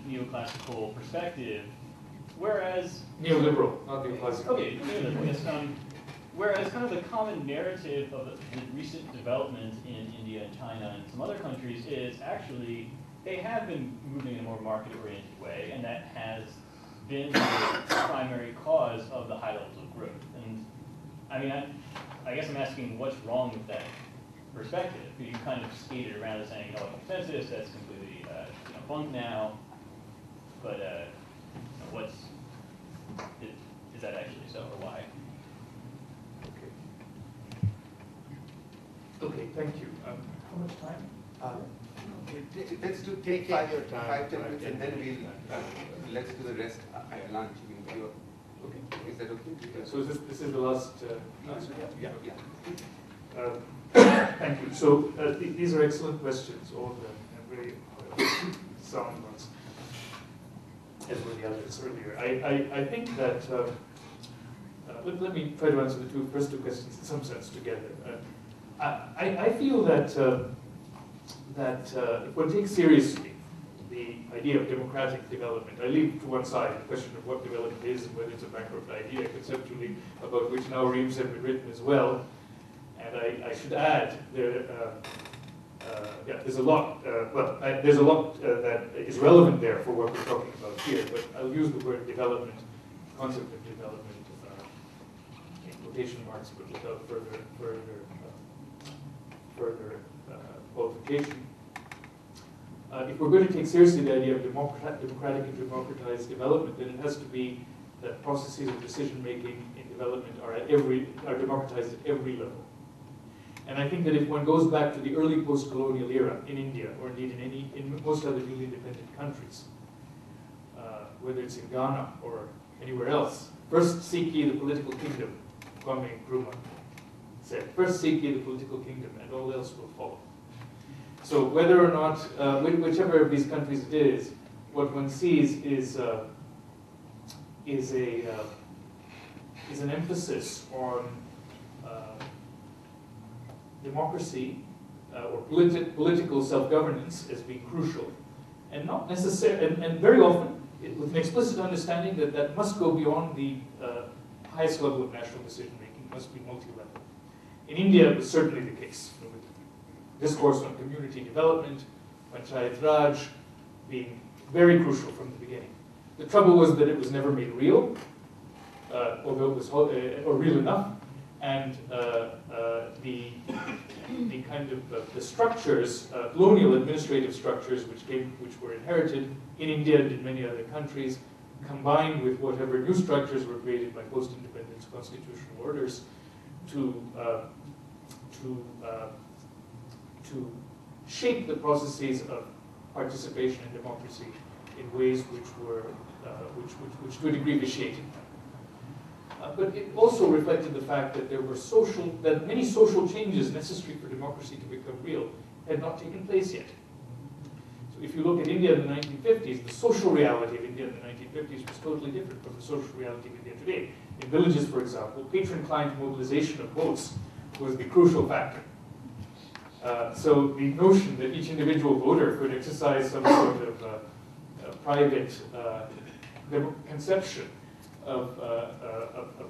neoclassical perspective, whereas... Neoliberal, not neoclassical. Okay, neoliberal, yes. Whereas kind of the common narrative of the recent development in India and China and some other countries is actually they have been moving in a more market-oriented way, and that has been the primary cause of the high levels of growth. And I mean, I guess I'm asking what's wrong with that perspective? You kind of skated around and saying, no, consensus, that's completely bunk now. But is that actually so, or why? Okay, thank you. How much time? Let's take Take 5 your time. 10 minutes, and then we'll let's do the rest at lunch. Okay, is that okay? So this is the last answer? Yeah. Thank you. So these are excellent questions, all of them, and very sound ones, as were the others earlier. I think that, let me try to answer the first two questions in some sense together. I feel that if one takes seriously the idea of democratic development. I leave to one side the question of what development is and whether it's a bankrupt idea conceptually, about which now reams have been written as well. And I should add, there's a lot, there's a lot that is relevant there for what we're talking about here, but I'll use the word development, concept of development, in quotation marks, but without further qualification. If we're going to take seriously the idea of democratic and democratized development, then it has to be that processes of decision-making in development are democratized at every level. And I think that if one goes back to the early post-colonial era in India, or indeed in most other newly independent countries, whether it's in Ghana or anywhere else, first seek ye the political kingdom, Kwame Nkrumah said. First seek ye the political kingdom, and all else will follow. So whether or not, whichever of these countries it is, what one sees is an emphasis on democracy or political self-governance as being crucial, and not necessarily, and very often with an explicit understanding that must go beyond the highest level of national decision-making, must be multi-level. In India, it was certainly the case, with discourse on community development, Panchayat Raj being very crucial from the beginning. The trouble was that it was never made real, although it was or real enough, and the kind of the structures, colonial administrative structures, which were inherited in India and in many other countries, combined with whatever new structures were created by post-independence constitutional orders, to shape the processes of participation in democracy in ways which were which to a degree vitiated them. But it also reflected the fact that that many social changes necessary for democracy to become real had not taken place yet. So if you look at India in the 1950s, the social reality of India in the 1950s was totally different from the social reality of India today. In villages, for example, patron-client mobilization of votes was the crucial factor. So the notion that each individual voter could exercise some sort of private conception of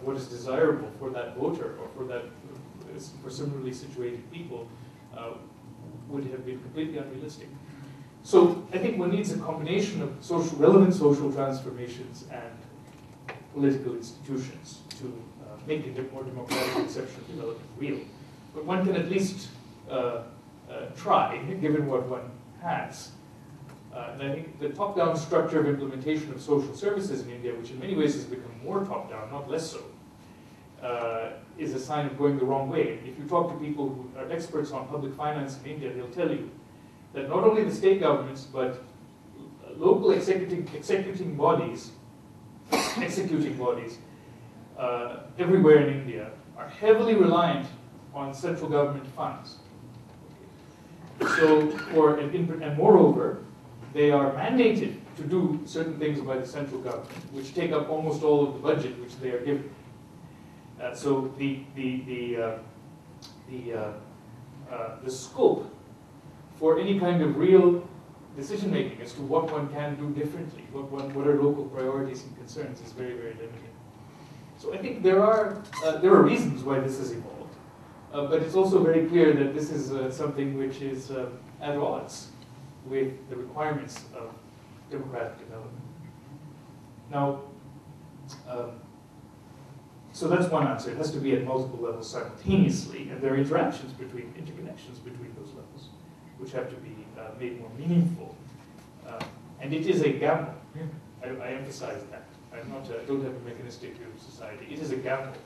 what is desirable for that voter or for similarly situated people would have been completely unrealistic. So I think one needs a combination of relevant social transformations and political institutions to make a more democratic conception of development real. But one can at least try, given what one has. And I think the top-down structure of implementation of social services in India, which in many ways has become more top-down, not less so, is a sign of going the wrong way. If you talk to people who are experts on public finance in India, they'll tell you that not only the state governments, but local executing bodies everywhere in India are heavily reliant on central government funds. So, and moreover, they are mandated to do certain things by the central government, which take up almost all of the budget which they are given. So the scope for any kind of real decision making as to what one can do differently, what are local priorities and concerns, is very, very limited. So I think there are reasons why this has evolved, but it's also very clear that this is something which is at odds with the requirements of democratic development. Now, so that's one answer. It has to be at multiple levels simultaneously, and there are interactions interconnections between those levels, which have to be made more meaningful. And it is a gamble. I emphasize that. I don't have a mechanistic view of society. It is a gamble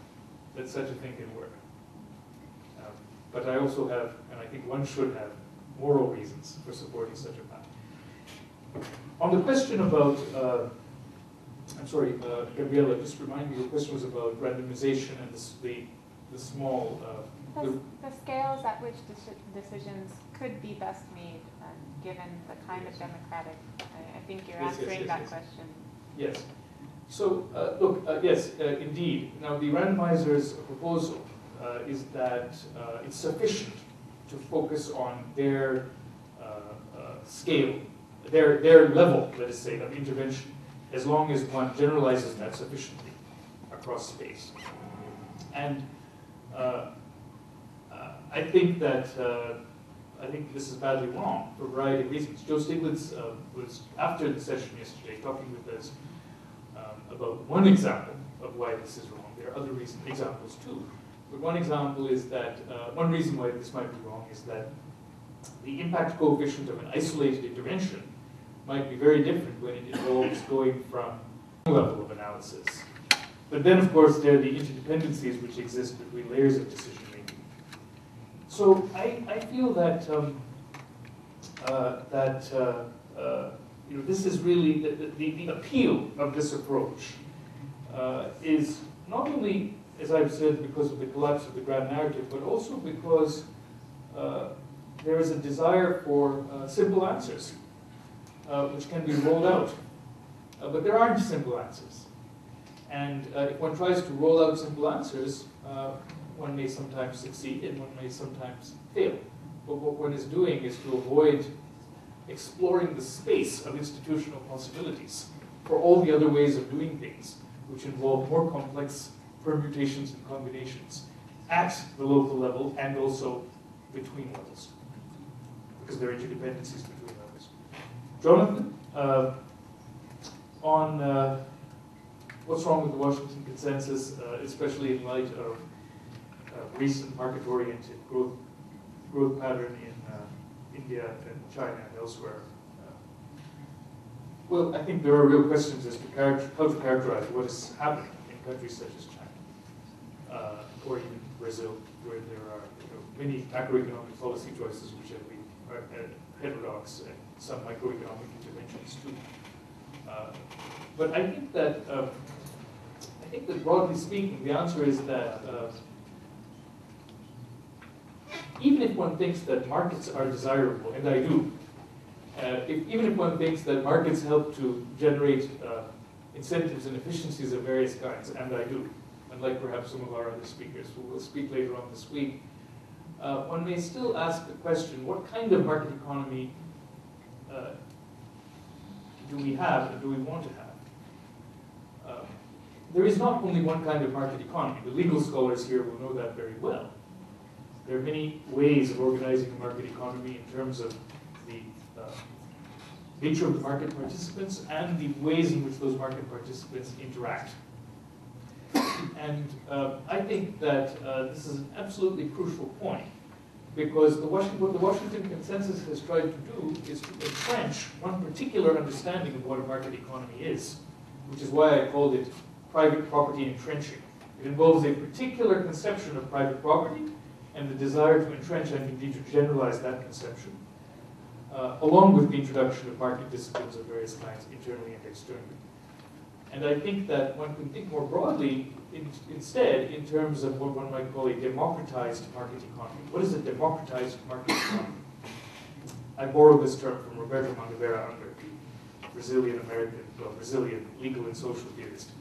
that such a thing can work. But I also have, and I think one should have, moral reasons for supporting such a path. On the question about, I'm sorry, Gabriela, just remind me, your question was about randomization and the small... The scales at which decisions could be best made, given the kind of democratic, I think you're answering that question. Yes. So, look, yes, indeed. Now, the randomizer's proposal is that it's sufficient to focus on their scale their level, let us say, of intervention, as long as one generalizes that sufficiently across space. And I think that this is badly wrong for a variety of reasons. Joe Stiglitz was, after the session yesterday, talking with us about one example of why this is wrong. There are other examples too. But one example is that, one reason why this might be wrong is that the impact coefficient of an isolated intervention might be very different when it involves going from one level of analysis. But then, of course, there are the interdependencies which exist between layers of decision making. So I feel that this is really the appeal of this approach is not only, as I've said, because of the collapse of the grand narrative, but also because there is a desire for simple answers, which can be rolled out. But there aren't simple answers. And if one tries to roll out simple answers, one may sometimes succeed and one may sometimes fail. But what one is doing is to avoid exploring the space of institutional possibilities for all the other ways of doing things, which involve more complex permutations and combinations at the local level and also between levels, because there are interdependencies between levels. Jonathan, on what's wrong with the Washington Consensus, especially in light of recent market-oriented growth pattern in India and China and elsewhere? Well, I think there are real questions as to how to characterize what is happening in countries such as China, or even Brazil, where there are many macroeconomic policy choices which have been heterodox and some microeconomic interventions too. But I think that broadly speaking, the answer is that even if one thinks that markets are desirable, and I do, even if one thinks that markets help to generate incentives and efficiencies of various kinds, and I do, unlike perhaps some of our other speakers who will speak later on this week, one may still ask the question, what kind of market economy do we have and do we want to have? There is not only one kind of market economy. The legal scholars here will know that very well. There are many ways of organizing a market economy in terms of the nature of the market participants and the ways in which those market participants interact. And I think that this is an absolutely crucial point, because what the Washington Consensus has tried to do is to entrench one particular understanding of what a market economy is, which is why I called it private property entrenching. It involves a particular conception of private property and the desire to entrench and indeed to generalize that conception, along with the introduction of market disciplines of various kinds, internally and externally. And I think that one can think more broadly instead in terms of what one might call a democratized market economy. What is a democratized market economy? I borrowed this term from Roberto Mangabeira Unger, the Brazilian legal and social theorist.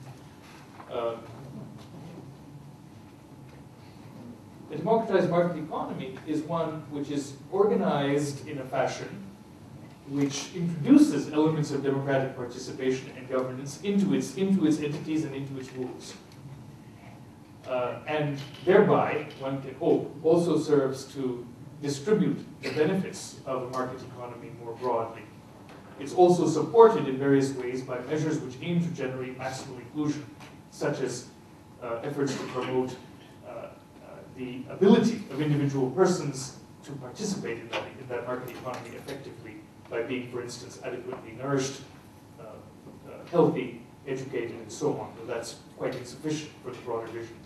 A democratized market economy is one which is organized in a fashion which introduces elements of democratic participation and governance into its entities and into its rules. And thereby, one can hope, also serves to distribute the benefits of a market economy more broadly. It's also supported in various ways by measures which aim to generate maximal inclusion, such as efforts to promote the ability of individual persons to participate in that market economy effectively by being, for instance, adequately nourished, healthy, educated, and so on. But that's quite insufficient for the broader vision.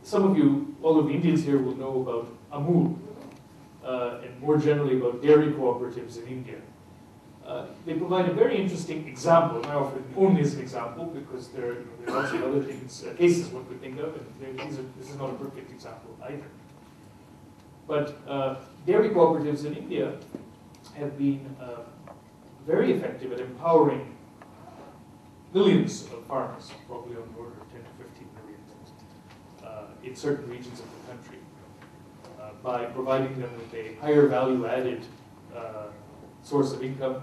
Some of you, all of the Indians here, will know about Amul, and more generally about dairy cooperatives in India. They provide a very interesting example, and I offer it only as an example because there are lots of other things, cases one could think of, and this is not a perfect example either. But dairy cooperatives in India have been very effective at empowering millions of farmers, probably on the order of 10 to 15 million, in certain regions of the country, by providing them with a higher value-added source of income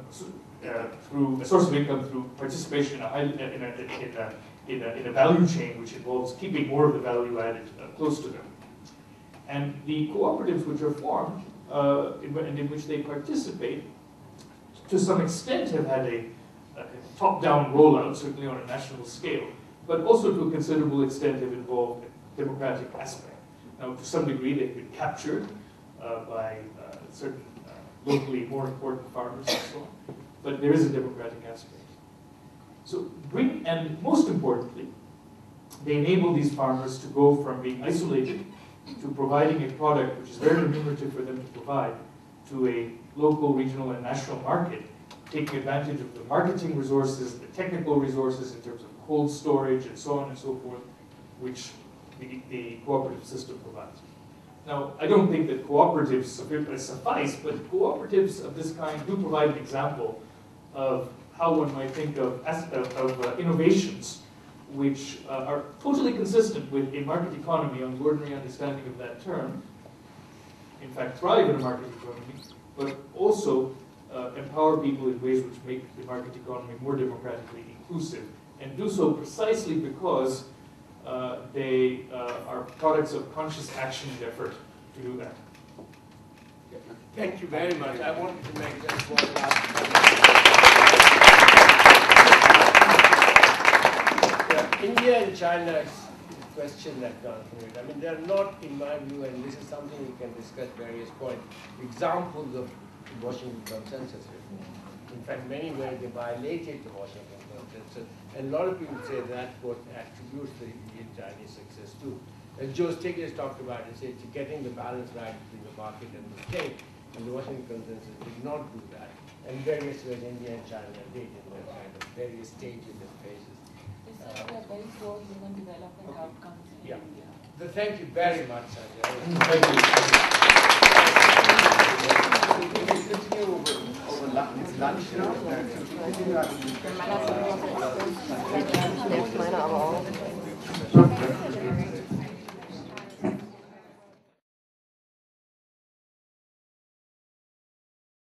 through participation in a value chain, which involves keeping more of the value added close to them. And the cooperatives which are formed and in which they participate, to some extent, have had a top-down rollout, certainly on a national scale, but also to a considerable extent have involved a democratic aspect. Now, to some degree, they've been captured by certain locally more important farmers and so on, but there is a democratic aspect. So, and most importantly, they enable these farmers to go from being isolated to providing a product which is very remunerative for them to provide to a local, regional, and national market, taking advantage of the marketing resources, the technical resources in terms of cold storage and so on and so forth, which the cooperative system provides. Now, I don't think that cooperatives suffice, but cooperatives of this kind do provide an example of how one might think of innovations which are totally consistent with a market economy on the ordinary understanding of that term, in fact thrive in a market economy, but also empower people in ways which make the market economy more democratically inclusive, and do so precisely because they are products of conscious action and effort to do that. Thank you very much. I wanted to make just one last comment. India and China's question that gone through it. I mean, they're not, in my view, and this is something we can discuss at various points, examples of the Washington Consensus reform. In fact, many ways they violated the Washington Consensus, and a lot of people say that's what attributes the Indian-Chinese success to. As Joe Stiglitz talked about, he said getting the balance right between the market and the state, and the Washington Consensus did not do that. And various ways India and China did in their kind of various stages and phases. They said they're very slow human development outcomes in India. So thank you very much, Sanjay. Thank We will continue over lunch now. Meiner aber auch.